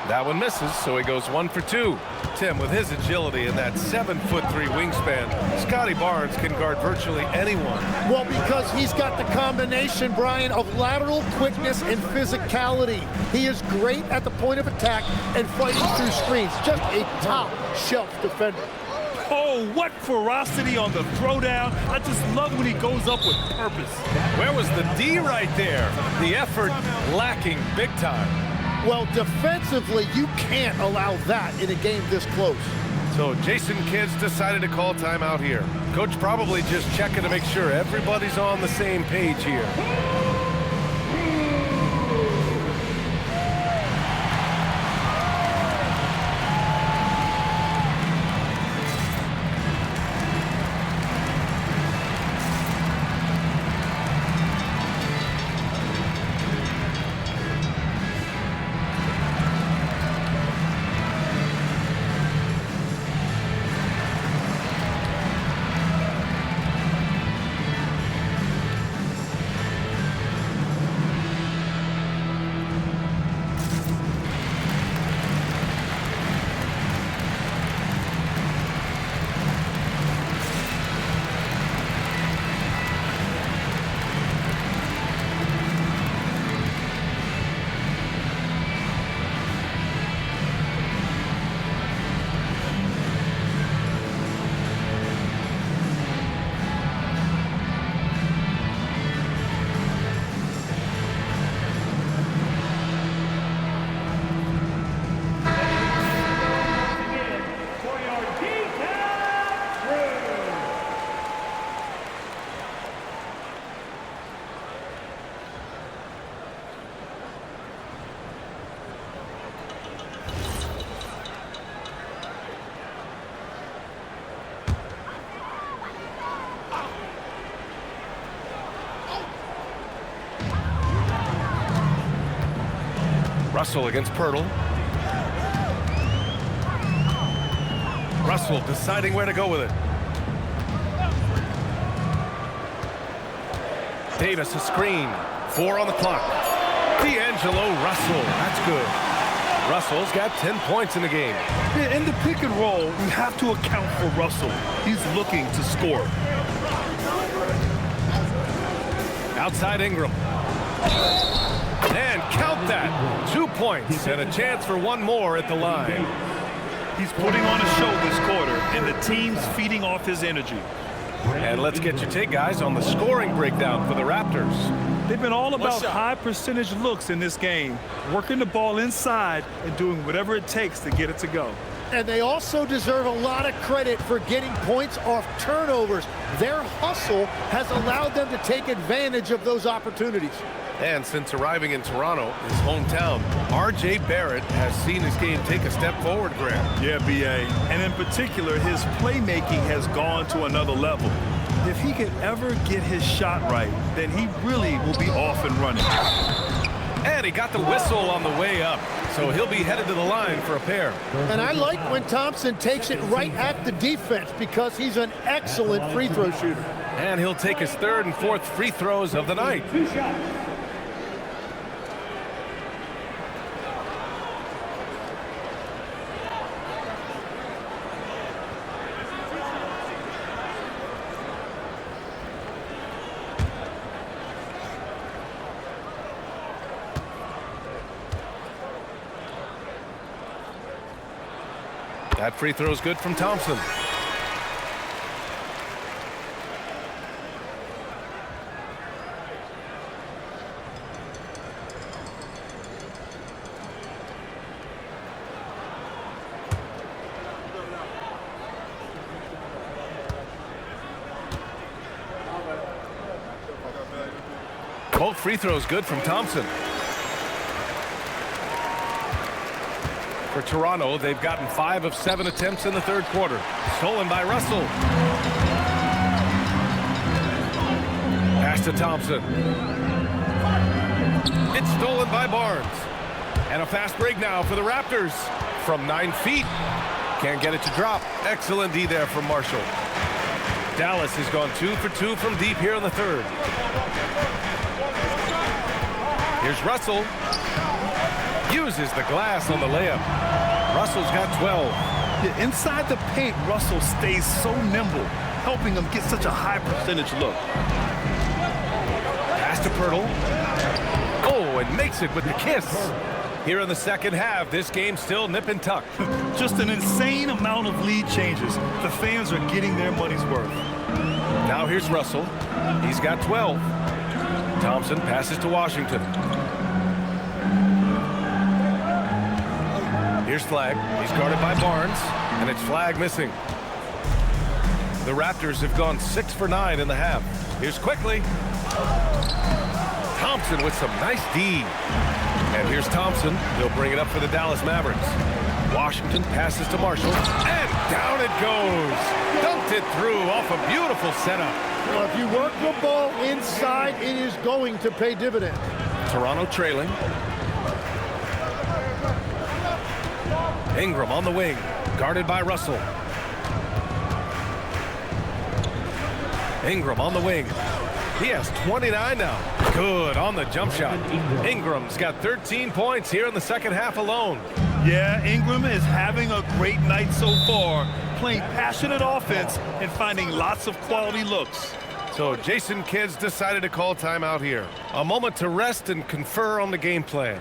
A: That one misses, so he goes 1 for 2. Tim, with his agility and that 7'3" wingspan, Scotty Barnes can guard virtually anyone.
B: Well, because he's got the combination, Brian, of lateral quickness and physicality. He is great at the point of attack and fighting through screens. Just a top-shelf defender.
C: Oh, what ferocity on the throwdown. I just love when he goes up with purpose.
A: Where was the D right there? The effort lacking big time.
B: Well, defensively, you can't allow that in a game this close.
A: So Jason Kidd's decided to call timeout here. Coach probably just checking to make sure everybody's on the same page here. Russell against Pirtle. Russell deciding where to go with it. Davis a screen. 4 on the clock. D'Angelo Russell. That's good. Russell's got 10 points in the game.
C: Yeah, in the pick and roll, you have to account for Russell. He's looking to score.
A: Outside Ingram. And count that. 2 points and a chance for one more at the line.
C: He's putting on a show this quarter, and the team's feeding off his energy.
A: And let's get your take, guys, on the scoring breakdown for the Raptors.
C: They've been all about high percentage looks in this game, working the ball inside and doing whatever it takes to get it to go.
B: And they also deserve a lot of credit for getting points off turnovers. Their hustle has allowed them to take advantage of those opportunities.
A: And since arriving in Toronto, his hometown, R.J. Barrett has seen his game take a step forward, Graham.
C: Yeah, B.A. And in particular, his playmaking has gone to another level. If he could ever get his shot right, then he really will be off and running.
A: And he got the whistle on the way up, so he'll be headed to the line for a pair.
B: And I like when Thompson takes it right at the defense because he's an excellent free throw shooter.
A: And he'll take his 3rd and 4th free throws of the night. That free throw is good from Thompson. Both free throws good from Thompson. For Toronto, they've gotten 5 of 7 attempts in the 3rd quarter. Stolen by Russell. Pass to Thompson. It's stolen by Barnes. And a fast break now for the Raptors. From 9 feet. Can't get it to drop. Excellent D there from Marshall. Dallas has gone 2 for 2 from deep here in the 3rd. Here's Russell. Uses the glass on the layup. Russell's got 12.
C: Yeah, inside the paint, Russell stays so nimble, helping him get such a high percentage look.
A: Pass to Pirtle. Oh, and makes it with the kiss. Here in the 2nd half, this game's still nip and tuck.
C: Just an insane amount of lead changes. The fans are getting their money's worth.
A: Now here's Russell. He's got 12. Thompson passes to Washington. Here's Flag. He's guarded by Barnes, and it's Flag missing. The Raptors have gone 6 for 9 in the half. Here's Quickly. Thompson with some nice D. And here's Thompson. He'll bring it up for the Dallas Mavericks. Washington passes to Marshall, and down it goes. Dunked it through off a beautiful setup.
B: Well, if you work the ball inside, it is going to pay dividends.
A: Toronto trailing. Ingram on the wing, guarded by Russell. Ingram on the wing. He has 29 now. Good on the jump shot. Ingram's got 13 points here in the 2nd half alone.
C: Yeah, Ingram is having a great night so far, playing passionate offense and finding lots of quality looks.
A: So Jason Kidd's decided to call timeout here. A moment to rest and confer on the game plan.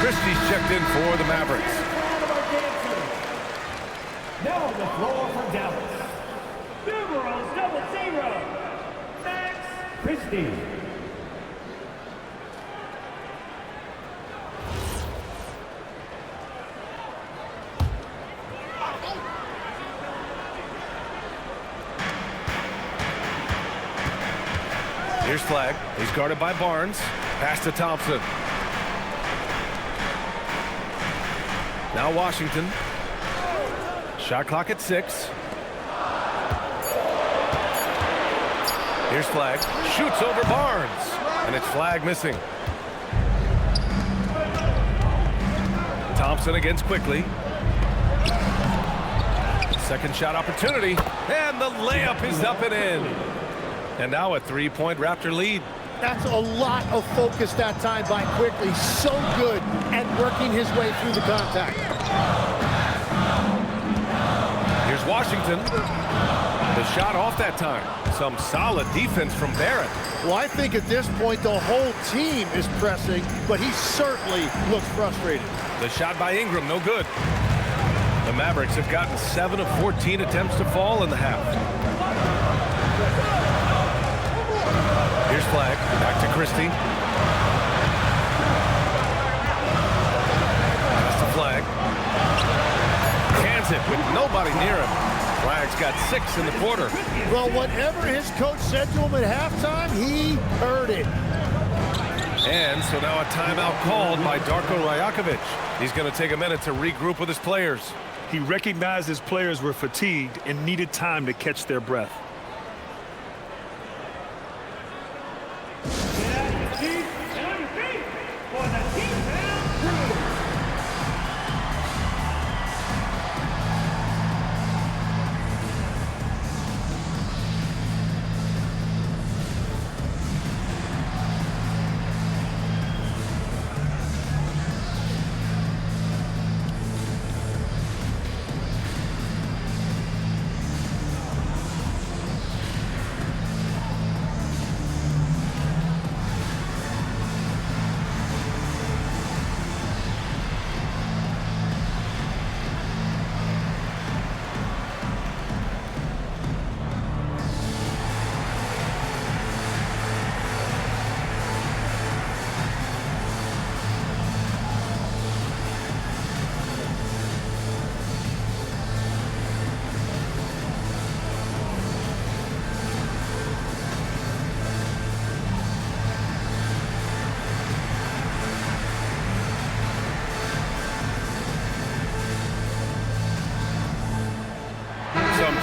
A: Christie's checked in for the Mavericks.
F: Now on the floor for Dallas. Numerals 00, Max Christie.
A: Here's Flag. He's guarded by Barnes. Pass to Thompson. Now Washington. Shot clock at 6. Here's Flag. Shoots over Barnes. And it's Flag missing. Thompson against Quickly. Second shot opportunity. And the layup is up and in. And now a 3-point Raptor lead.
B: That's a lot of focus that time by Quickly. So good at working his way through the contact.
A: Here's Washington. The shot off that time. Some solid defense from Barrett.
B: Well, I think at this point the whole team is pressing, but he certainly looks frustrated.
A: The shot by Ingram, no good. The Mavericks have gotten 7 of 14 attempts to fall in the half. Here's Flag. Back to Christie. Pass to Flag. Cans it with nobody near him. Flag's got 6 in the quarter.
B: Well, whatever his coach said to him at halftime, he heard it.
A: And so now a timeout called by Darko Rajakovic. He's going to take a minute to regroup with his players.
C: He recognized his players were fatigued and needed time to catch their breath.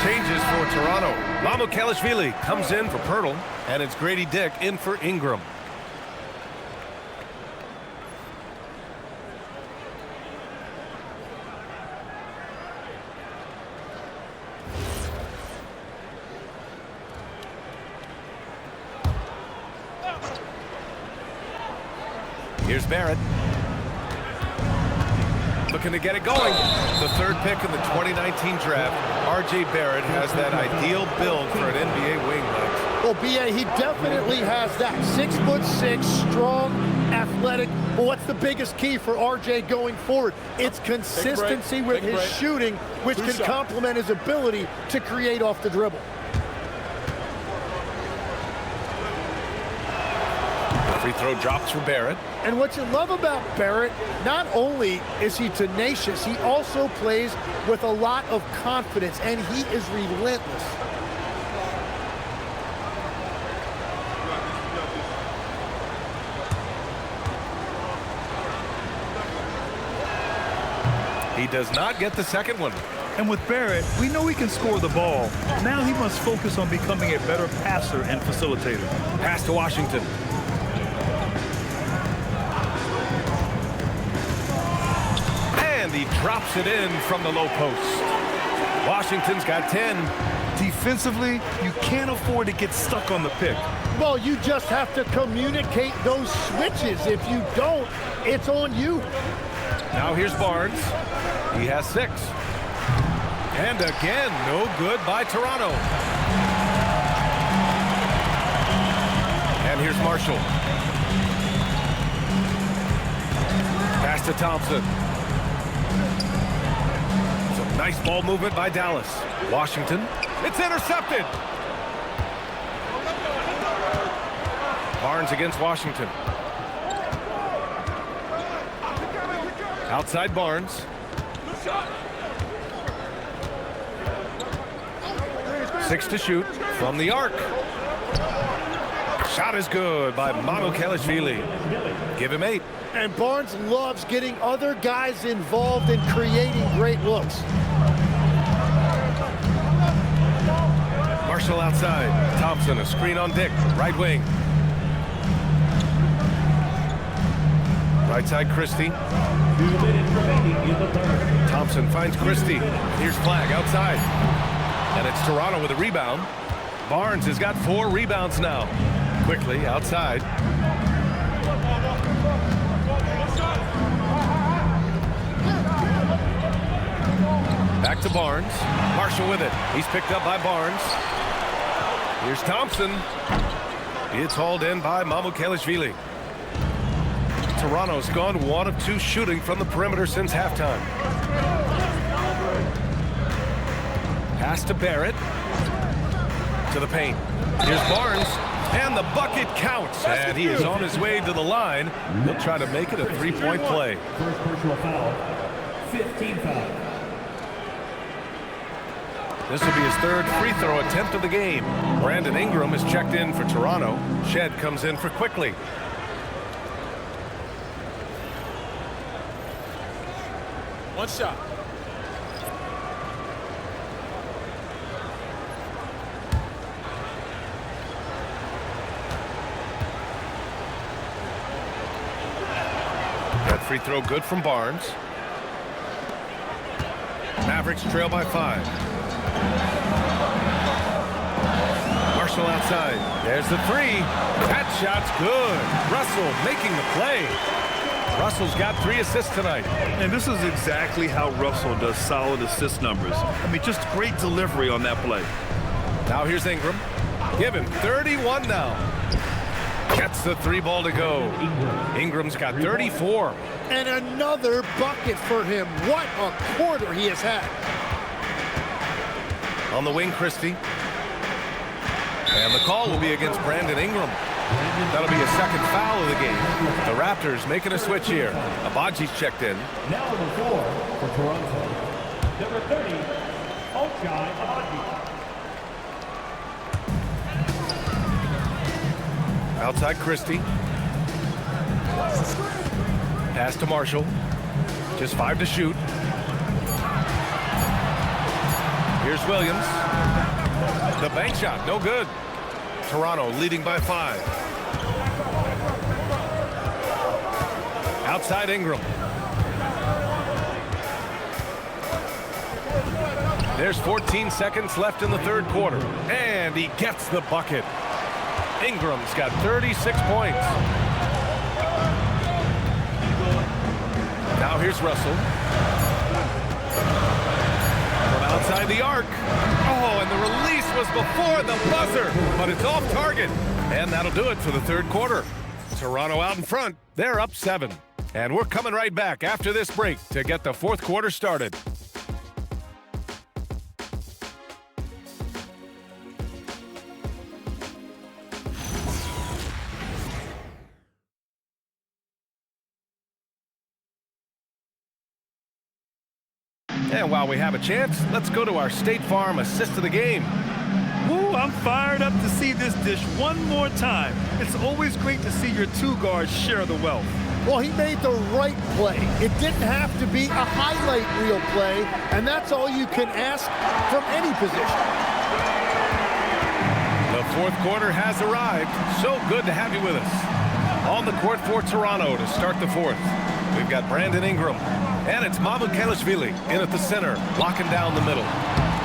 A: Changes for Toronto. Mamukelashvili comes in for Pirtle, and it's Grady Dick in for Ingram. Here's Barrett. Looking to get it going. The third pick in the 2019 draft, R.J. Barrett has that ideal build for an NBA wing.
B: Well, B.A., he definitely has that. 6'6", strong, athletic. But what's the biggest key for R.J. going forward? It's consistency with his shooting, which can complement his ability to create off the dribble.
A: Free throw drops for Barrett.
B: And what you love about Barrett, not only is he tenacious, he also plays with a lot of confidence, and he is relentless.
A: He does not get the second one.
C: And with Barrett, we know he can score the ball. Now he must focus on becoming a better passer and facilitator.
A: Pass to Washington. And he drops it in from the low post. Washington's got 10.
C: Defensively, you can't afford to get stuck on the pick.
B: Well, you just have to communicate those switches. If you don't, it's on you.
A: Now here's Barnes. He has 6. And again, no good by Toronto. And here's Marshall. Pass Pass to Thompson. Some nice ball movement by Dallas. Washington. It's intercepted. Barnes against Washington. Outside Barnes. 6 to shoot from the arc. Shot is good by Mamukelashvili. Give him 8.
B: And Barnes loves getting other guys involved in creating great looks.
A: Marshall outside. Thompson, a screen on Dick. Right wing. Right side, Christie.
F: 2 minutes remaining in the third.
A: Thompson finds Christie. Here's Flag outside. And it's Toronto with a rebound. Barnes has got 4 rebounds now. Quickly outside. Back to Barnes. Marshall with it. He's picked up by Barnes. Here's Thompson. It's hauled in by Mamukelashvili. Toronto's gone 1 of 2 shooting from the perimeter since halftime. Pass to Barrett. To the paint. Here's Barnes. And the bucket counts. And he is on his way to the line. He'll try to make it a 3-point play.
F: First personal foul. 15 foul.
A: This will be his 3rd free throw attempt of the game. Brandon Ingram is checked in for Toronto. Shed comes in for Quickly.
B: One shot.
A: That free throw good from Barnes. Mavericks trail by 5. Marshall outside. There's the 3. That shot's good. Russell making the play. Russell's got 3 assists tonight.
C: And this is exactly how Russell does solid assist numbers. I mean, just great delivery on that play.
A: Now here's Ingram. Give him 31 now. Gets the 3 ball to go. Ingram's got 34.
B: And another bucket for him. What a quarter he has had.
A: On the wing, Christie. And the call will be against Brandon Ingram. That'll be a 2nd foul of the game. The Raptors making a switch here. Abaji's checked in.
F: Now number 4 for Toronto. Number 30, Shai Gilgeous.
A: Outside Christie. Pass to Marshall. Just 5 to shoot. Here's Williams. The bank shot, no good. Toronto leading by 5. Outside Ingram. There's 14 seconds left in the 3rd quarter. And he gets the bucket. Ingram's got 36 points. Now here's Russell. From outside the arc. Oh, and the release was before the buzzer, but it's off target. And that'll do it for the 3rd quarter. Toronto out in front. They're up 7. And we're coming right back after this break to get the 4th quarter started. And while we have a chance, let's go to our State Farm assist of the game.
C: Woo, I'm fired up to see this dish one more time. It's always great to see your 2 guards share the wealth.
B: Well, he made the right play. It didn't have to be a highlight reel play, and that's all you can ask from any position.
A: The 4th quarter has arrived. So good to have you with us. On the court for Toronto to start the 4th. We've got Brandon Ingram. And it's Mamukelashvili in at the center, locking down the middle.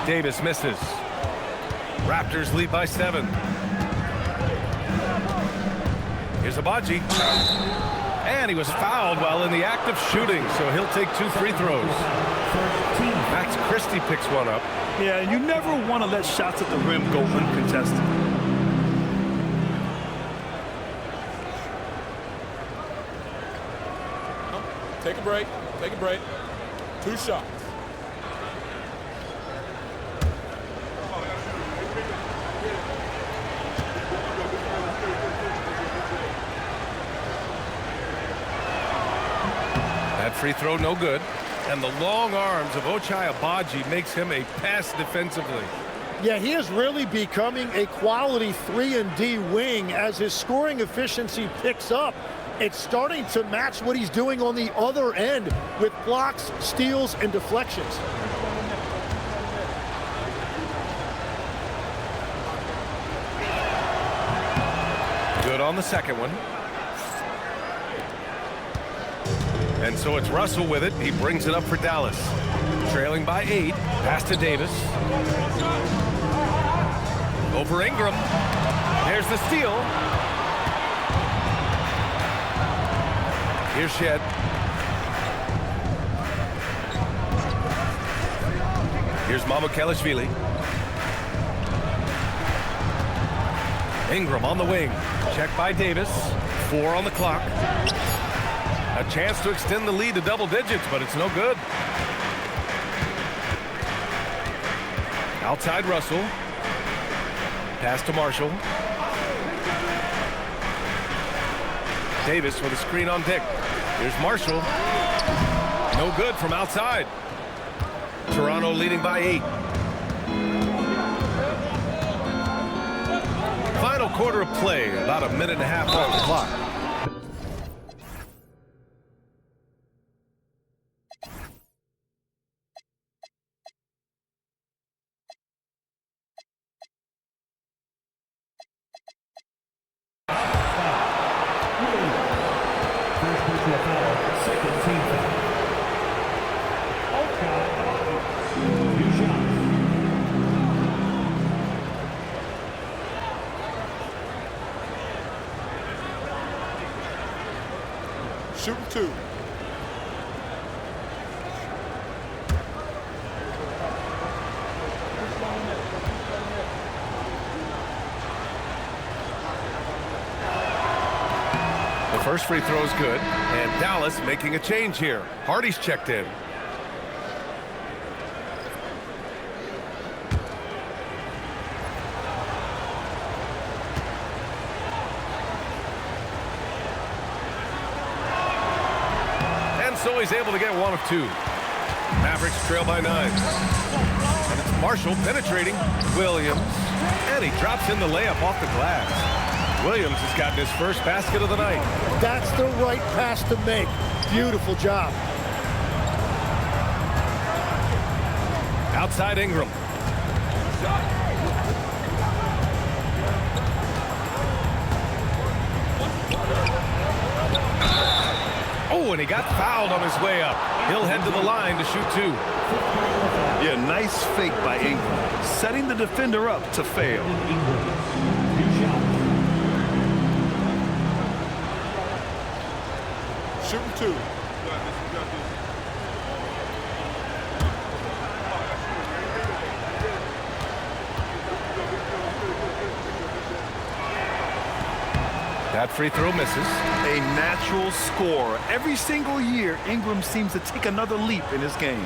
A: Davis misses. Raptors lead by 7. Here's Abaji. And he was fouled while in the act of shooting, so he'll take 2 free throws. Max Christie picks one up.
C: Yeah, you never want to let shots at the rim go uncontested.
K: Take a break. Take a break. 2 shots.
A: That free throw no good. And the long arms of Ochai Agbaji makes him a pass defensively.
B: Yeah, he is really becoming a quality 3-and-D wing as his scoring efficiency picks up. It's starting to match what he's doing on the other end with blocks, steals, and deflections.
A: Good on the second one. And so it's Russell with it. He brings it up for Dallas. Trailing by 8. Pass to Davis. Over Ingram. There's the steal. Here's Shed. Here's Mamukelashvili. Ingram on the wing. Check by Davis. 4 on the clock. A chance to extend the lead to double digits, but it's no good. Outside Russell. Pass to Marshall. Davis with a screen on Dick. Here's Marshall. No good from outside. Toronto leading by 8. Final quarter of play, about a minute and a half on the clock.
K: Shooting 2.
A: The first free throw is good, and Dallas making a change here. Hardy's checked in. So he's able to get 1 of 2. Mavericks trail by 9. And it's Marshall penetrating Williams. And he drops in the layup off the glass. Williams has gotten his first basket of the night.
B: That's the right pass to make. Beautiful job.
A: Outside Ingram. Oh, and he got fouled on his way up. He'll head to the line to shoot 2.
C: Yeah, nice fake by Ingram, setting the defender up to fail.
K: Shooting 2.
A: That free throw misses.
C: A natural scorer. Every single year, Ingram seems to take another leap in his game.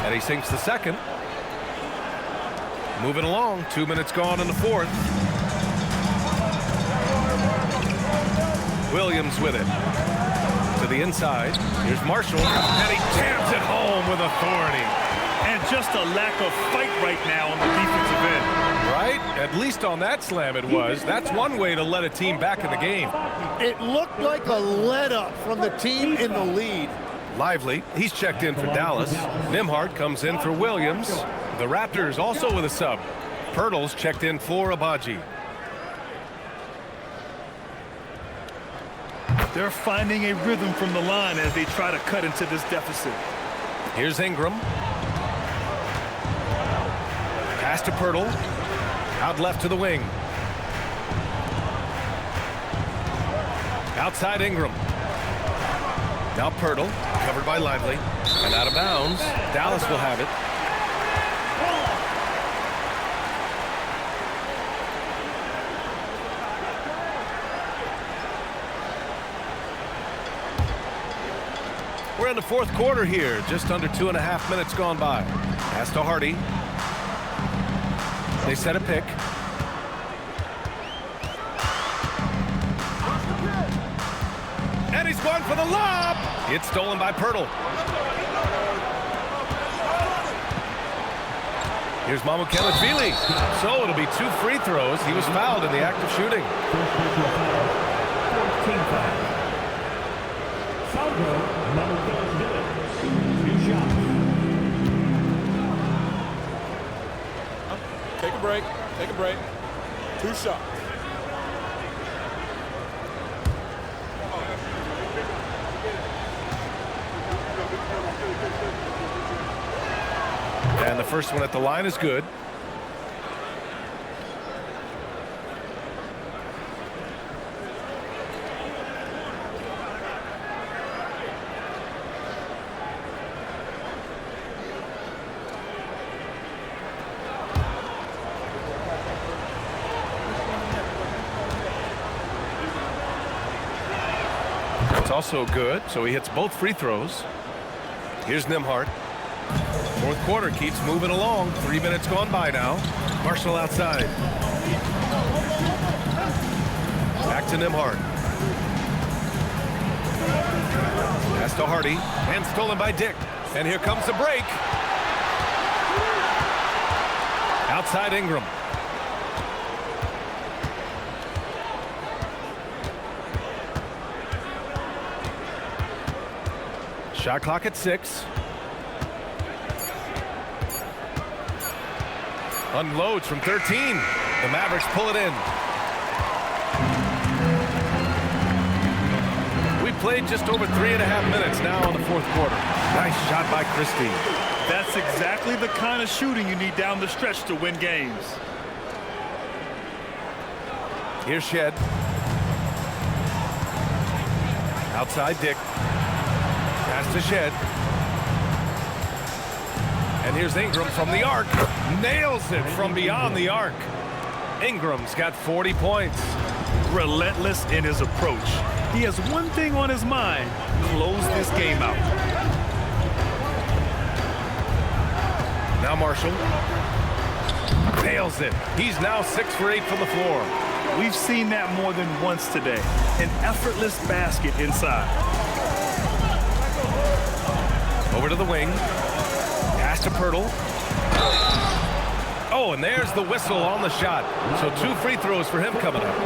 A: And he sinks the second. Moving along. 2 minutes gone in the fourth. Williams with it. To the inside. Here's Marshall. And he jams it home with authority.
C: And just a lack of fight right now on the defensive end.
A: Right? At least on that slam it was. That's one way to let a team back in the game.
B: It looked like a let-up from the team in the lead.
A: Lively. He's checked in for Dallas. Nimhart comes in for Williams. The Raptors also with a sub. Pirtle's checked in for Agbaji.
C: They're finding a rhythm from the line as they try to cut into this deficit.
A: Here's Ingram. Pass to Pirtle. Out left to the wing. Outside Ingram. Now Pirtle Covered by Lively. And out of bounds. Dallas will have it. We're in the fourth quarter here. Just under 2.5 minutes gone by. Pass to Hardy. They set a pick. And he's going for the lob. It's stolen by Pirtle. Here's Mamukelashvili. So it'll be 2 free throws. He was fouled in the act of shooting.
K: Take a break. Take a break. 2 shots.
A: And the first one at the line is good. It's also good, so he hits both free throws. Here's Nembhard. Fourth quarter keeps moving along. 3 minutes gone by now. Marshall outside. Back to Nembhard. Pass to Hardy. And stolen by Dick. And here comes the break. Outside Ingram. Shot clock at 6. Unloads from 13. The Mavericks pull it in. We played just over 3.5 minutes now in the fourth quarter. Nice shot by Christie.
C: That's exactly the kind of shooting you need down the stretch to win games.
A: Here's Shed. Outside Dick. Pass to Shed. And here's Ingram from the arc. Nails it from beyond the arc. Ingram's got 40 points.
C: Relentless in his approach. He has one thing on his mind. Close this game out.
A: Now Marshall. Nails it. He's now 6 for 8 from the floor.
C: We've seen that more than once today. An effortless basket inside.
A: Over to the wing. Pass to Pirtle. Oh, and there's the whistle on the shot. So 2 free throws for him coming up.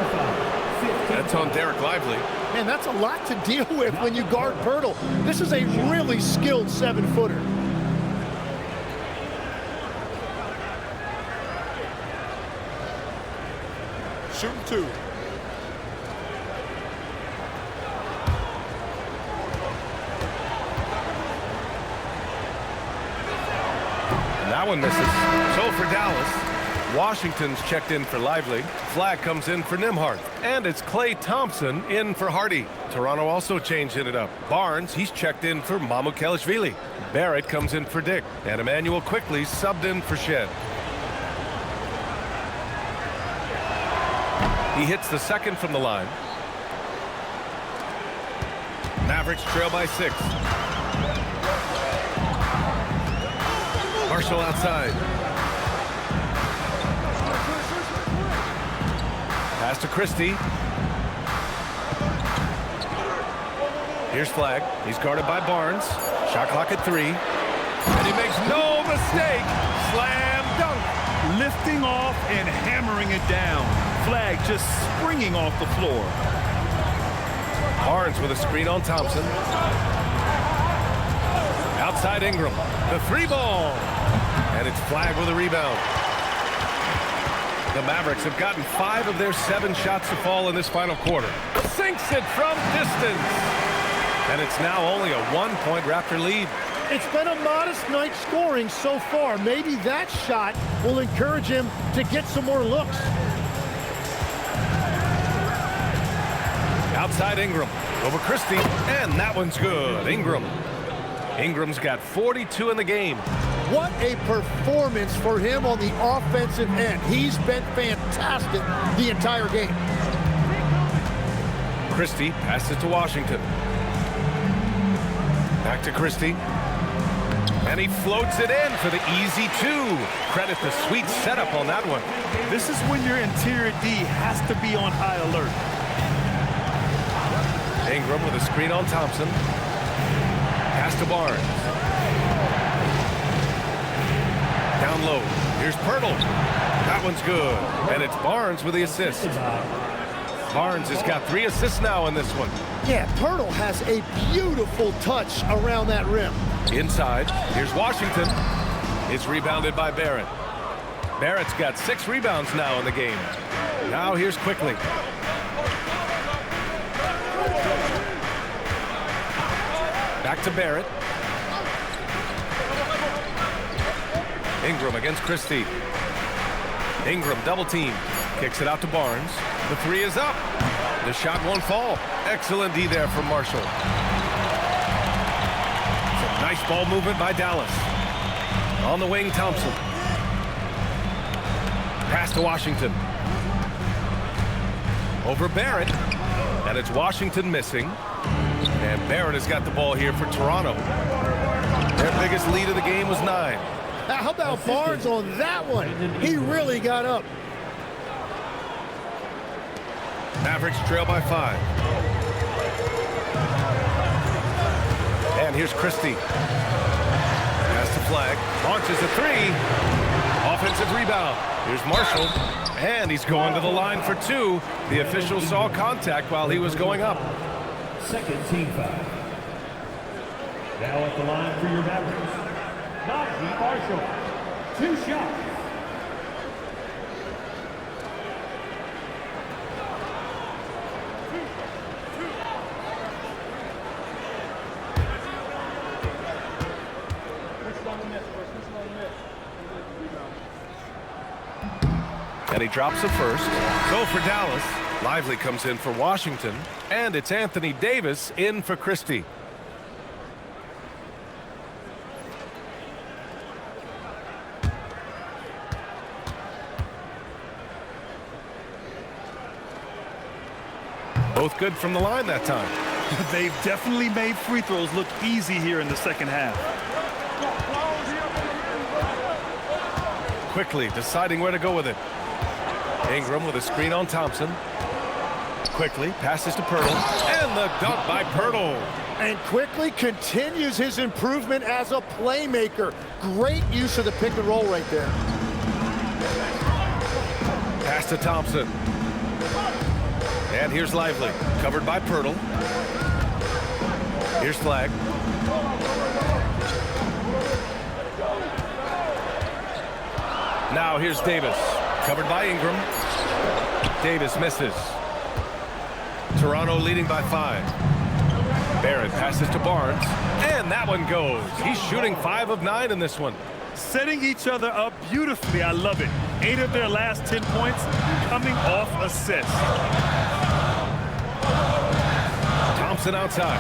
A: That's on Derek Lively.
B: Man, that's a lot to deal with when you guard Pirtle. This is a really skilled 7-footer.
K: Shooting 2.
A: That one misses. So for Dallas, Washington's checked in for Lively. Flag comes in for Nembhard. And it's Klay Thompson in for Hardy. Toronto also changing it up. Barnes, he's checked in for Mamukelashvili. Barrett comes in for Dick. And Emmanuel quickly subbed in for Shed. He hits the second from the line. Mavericks trail by 6. Marshall outside. Pass to Christie. Here's Flag. He's guarded by Barnes. Shot clock at 3. And he makes no mistake. Slam dunk.
C: Lifting off and hammering it down. Flag just springing off the floor.
A: Barnes with a screen on Thompson. Outside Ingram. The 3-ball. And it's Flag with a rebound. The Mavericks have gotten 5 of their 7 shots to fall in this final quarter. Sinks it from distance. And it's now only a 1-point Raptor lead.
B: It's been a modest night scoring so far. Maybe that shot will encourage him to get some more looks.
A: Outside Ingram. Over Christie. And that one's good. Ingram. Ingram's got 42 in the game.
B: What a performance for him on the offensive end. He's been fantastic the entire game.
A: Christie passes to Washington. Back to Christie. And he floats it in for the easy 2. Credit the sweet setup on that one.
C: This is when your interior D has to be on high alert.
A: Ingram with a screen on Thompson. Pass to Barnes. Down low. Here's Pirtle. That one's good. And it's Barnes with the assist. Barnes has got 3 assists now in this one.
B: Yeah, Pirtle has a beautiful touch around that rim.
A: Inside, here's Washington. It's rebounded by Barrett. Barrett's got 6 rebounds now in the game. Now here's Quickly. Back to Barrett. Ingram against Christie. Ingram double team. Kicks it out to Barnes. The 3 is up. The shot won't fall. Excellent D there from Marshall. Some nice ball movement by Dallas. On the wing, Thompson. Pass to Washington. Over Barrett. And it's Washington missing. And Barrett has got the ball here for Toronto. Their biggest lead of the game was 9.
B: How about Barnes on that one? He really got up.
A: Mavericks trail by 5. And here's Christie. Pass to Flag. Launches a 3. Offensive rebound. Here's Marshall. And he's going to the line for 2. The official saw contact while he was going up.
F: Second team foul. Now at the line for your Mavericks, Najee Marshall. 2 shots.
A: And he drops it first. So for Dallas, Lively comes in for Washington. And it's Anthony Davis in for Christie. Both good from the line that time.
C: They've definitely made free throws look easy here in the second half.
A: Quickly deciding where to go with it. Ingram with a screen on Thompson. Quickly passes to Pirtle. And the dunk by Pirtle.
B: And Quickly continues his improvement as a playmaker. Great use of the pick and roll right there.
A: Pass to Thompson. And here's Lively, covered by Pirtle. Here's Flag. Now here's Davis, covered by Ingram. Davis misses. Toronto leading by 5. Barrett passes to Barnes, and that one goes. He's shooting 5 of 9 in this one.
C: Setting each other up beautifully. I love it. 8 of their last 10 points coming off assists.
A: Thompson outside.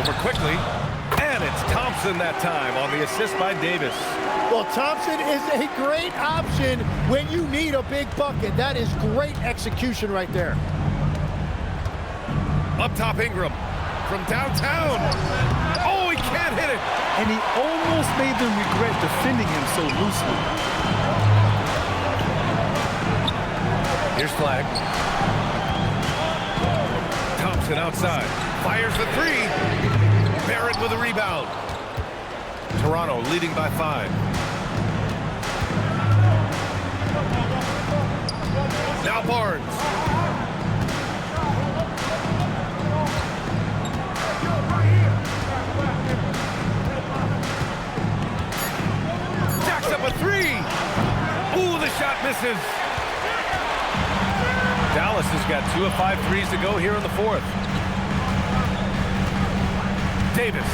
A: Over Quickly. And it's Thompson that time on the assist by Davis.
B: Well, Thompson is a great option when you need a big bucket. That is great execution right there.
A: Up top, Ingram. From downtown. Oh, he can't hit it.
C: And he almost made them regret defending him so loosely.
A: Here's Flag. Thompson outside. Fires the 3. Barrett with a rebound. Toronto leading by 5. Now Barnes. Jacks up a 3. Ooh, the shot misses. Dallas has got 2 of 5 threes to go here in the 4th. Davis.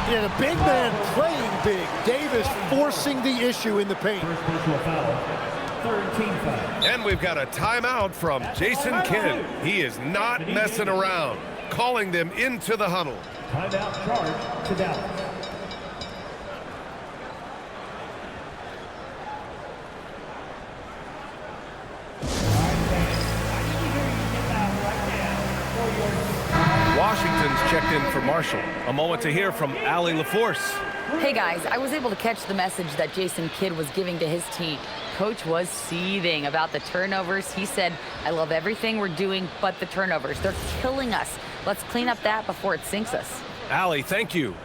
B: Yeah, the big man playing big. Davis forcing the issue in the paint.
F: First personal foul. Third team foul.
A: And we've got a timeout from Jason Kidd. He is not messing around. calling them into the huddle.
F: Timeout charge to Dallas.
A: Washington's checked in for Marshall. A moment to hear from Allie LaForce.
E: Hey guys, I was able to catch the message that Jason Kidd was giving to his team. Coach was seething about the turnovers. He said, I love everything we're doing but the turnovers. They're killing us. Let's clean up that before it sinks us.
A: Allie, thank you.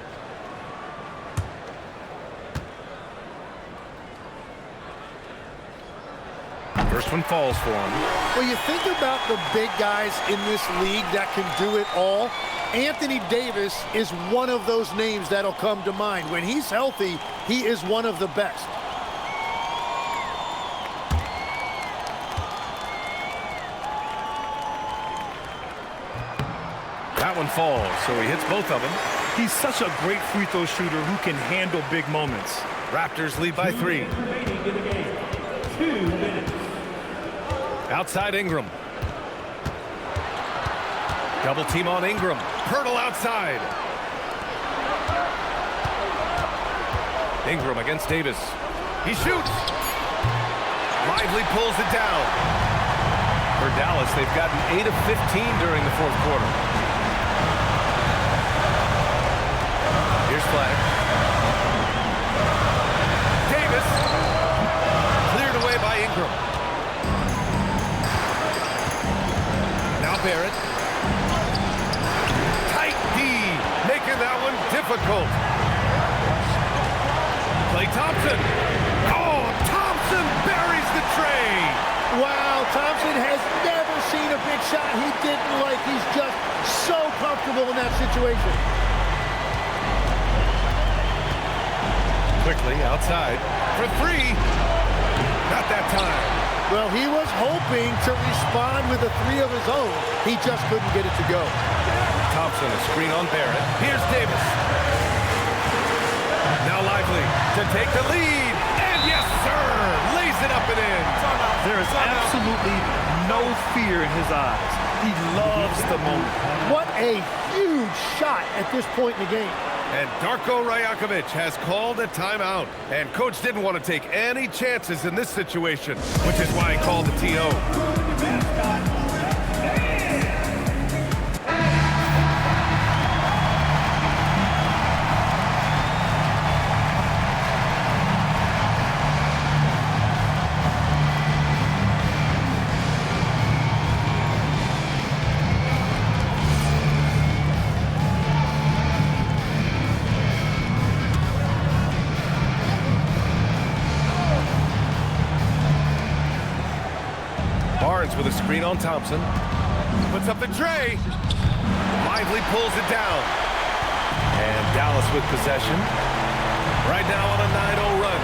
A: First one falls for him.
B: Well, you think about the big guys in this league that can do it all. Anthony Davis is one of those names that'll come to mind. When he's healthy, he is one of the best.
A: That one falls, so he hits both of them.
C: He's such a great free throw shooter who can handle big moments.
A: Raptors lead by 3.
F: Remaining in the game. 2 minutes.
A: Outside Ingram. Double team on Ingram. Pirtle outside. Ingram against Davis. He shoots. Lively pulls it down. For Dallas, they've gotten 8 of 15 during the fourth quarter. Here's Flag. Davis. Cleared away by Ingram. Now Barrett. Tight D. Making that one difficult. Klay Thompson. Oh, Thompson buries the tray.
B: Wow, Thompson has never seen a big shot he didn't like. He's just so comfortable in that situation.
A: Quickly outside for 3. Not that time.
B: Well, he was hoping to respond with a 3 of his own. He just couldn't get it to go.
A: Thompson, a screen on Barrett. Here's Davis. Now Lively to take the lead. And yes, sir, lays it up and in.
C: There is absolutely no fear in his eyes. He loves the moment.
B: What a huge shot at this point in the game.
A: And Darko Rajakovic has called a timeout. And coach didn't want to take any chances in this situation, which is why he called the TO. With a screen on Thompson. Puts up the tray. Lively pulls it down. And Dallas with possession. Right now on a 9-0 run.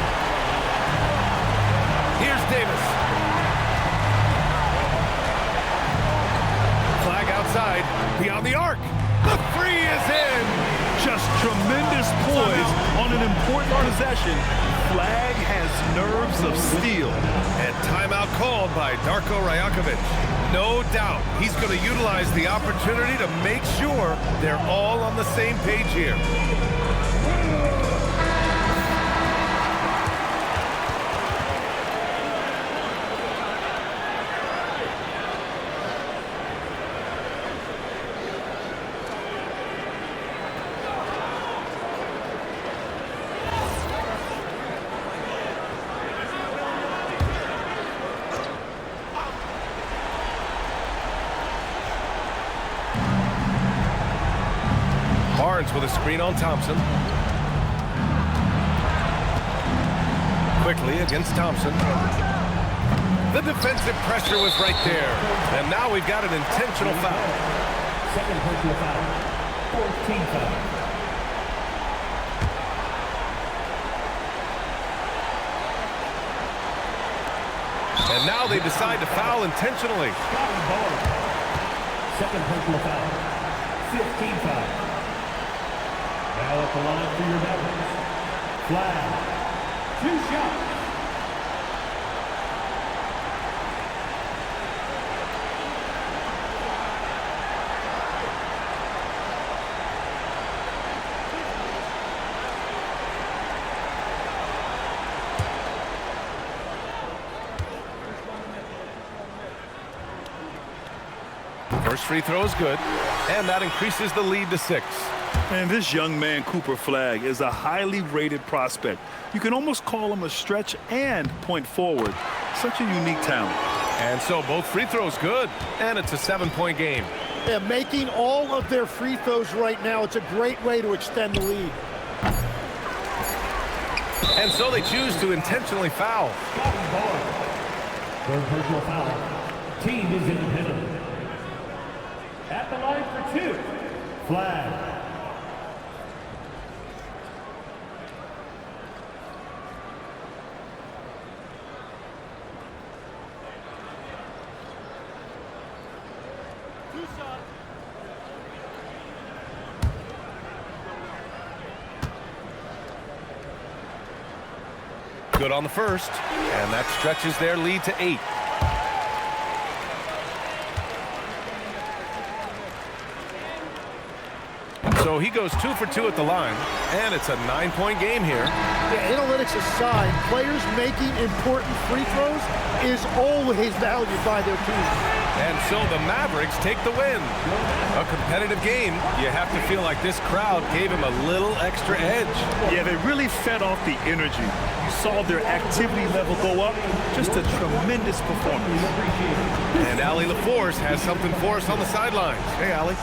A: Here's Davis. Flag outside. Beyond the arc. The 3 is in.
C: Just tremendous poise on an important possession. Flag has nerves of steel.
A: And timeout called by Darko Rajakovic. No doubt he's going to utilize the opportunity to make sure they're all on the same page here. With a screen on Thompson. Quickly against Thompson. The defensive pressure was right there. And now we've got an intentional foul.
F: Second personal foul. 14th foul.
A: And now they decide to foul intentionally.
F: Second personal foul. 15th foul. Now at the line for your Mavericks. Flag. 2 shots.
A: First free throw is good, and that increases the lead to 6.
C: And this young man, Cooper Flagg, is a highly rated prospect. You can almost call him a stretch and point forward. Such a unique talent.
A: And so both free throws good, and it's a 7-point game.
B: Yeah, making all of their free throws right now, it's a great way to extend the lead.
A: And so they choose to intentionally foul.
F: Third personal foul. Team is in the penalty. At the line for 2, Flag.
A: Good on the first, and that stretches their lead to 8. So he goes 2 for 2 at the line, and it's a 9-point game here.
B: Yeah, analytics aside, players making important free throws is always valued by their team.
A: And so the Mavericks take the win. A competitive game. You have to feel like this crowd gave him a little extra edge.
C: Yeah, they really fed off the energy. You saw their activity level go up. Just a tremendous performance.
A: And Allie LaForce has something for us on the sidelines. Hey, Allie.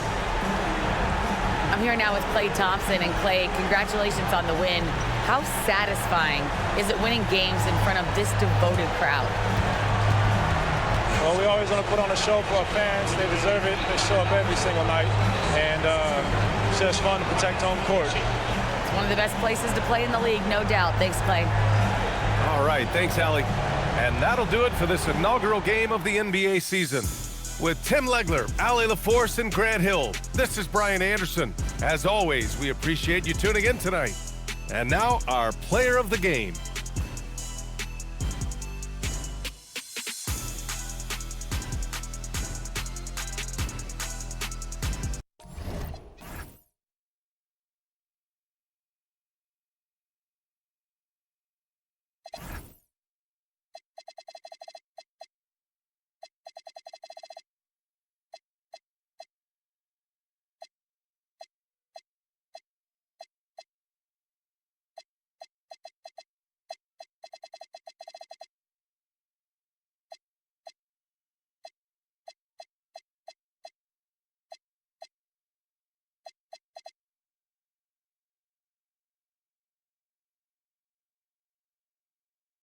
E: I'm here now with Klay Thompson. And Klay, congratulations on the win. How satisfying is it winning games in front of this devoted crowd?
K: Well, we always want to put on a show for our fans. They deserve it. They show up every single night. And it's just fun to protect home court.
E: It's one of the best places to play in the league, no doubt. Thanks, Klay.
A: All right, thanks, Allie. And that'll do it for this inaugural game of the NBA season. With Tim Legler, Allie LaForce, and Grant Hill, this is Brian Anderson. As always, we appreciate you tuning in tonight. And now, our player of the game.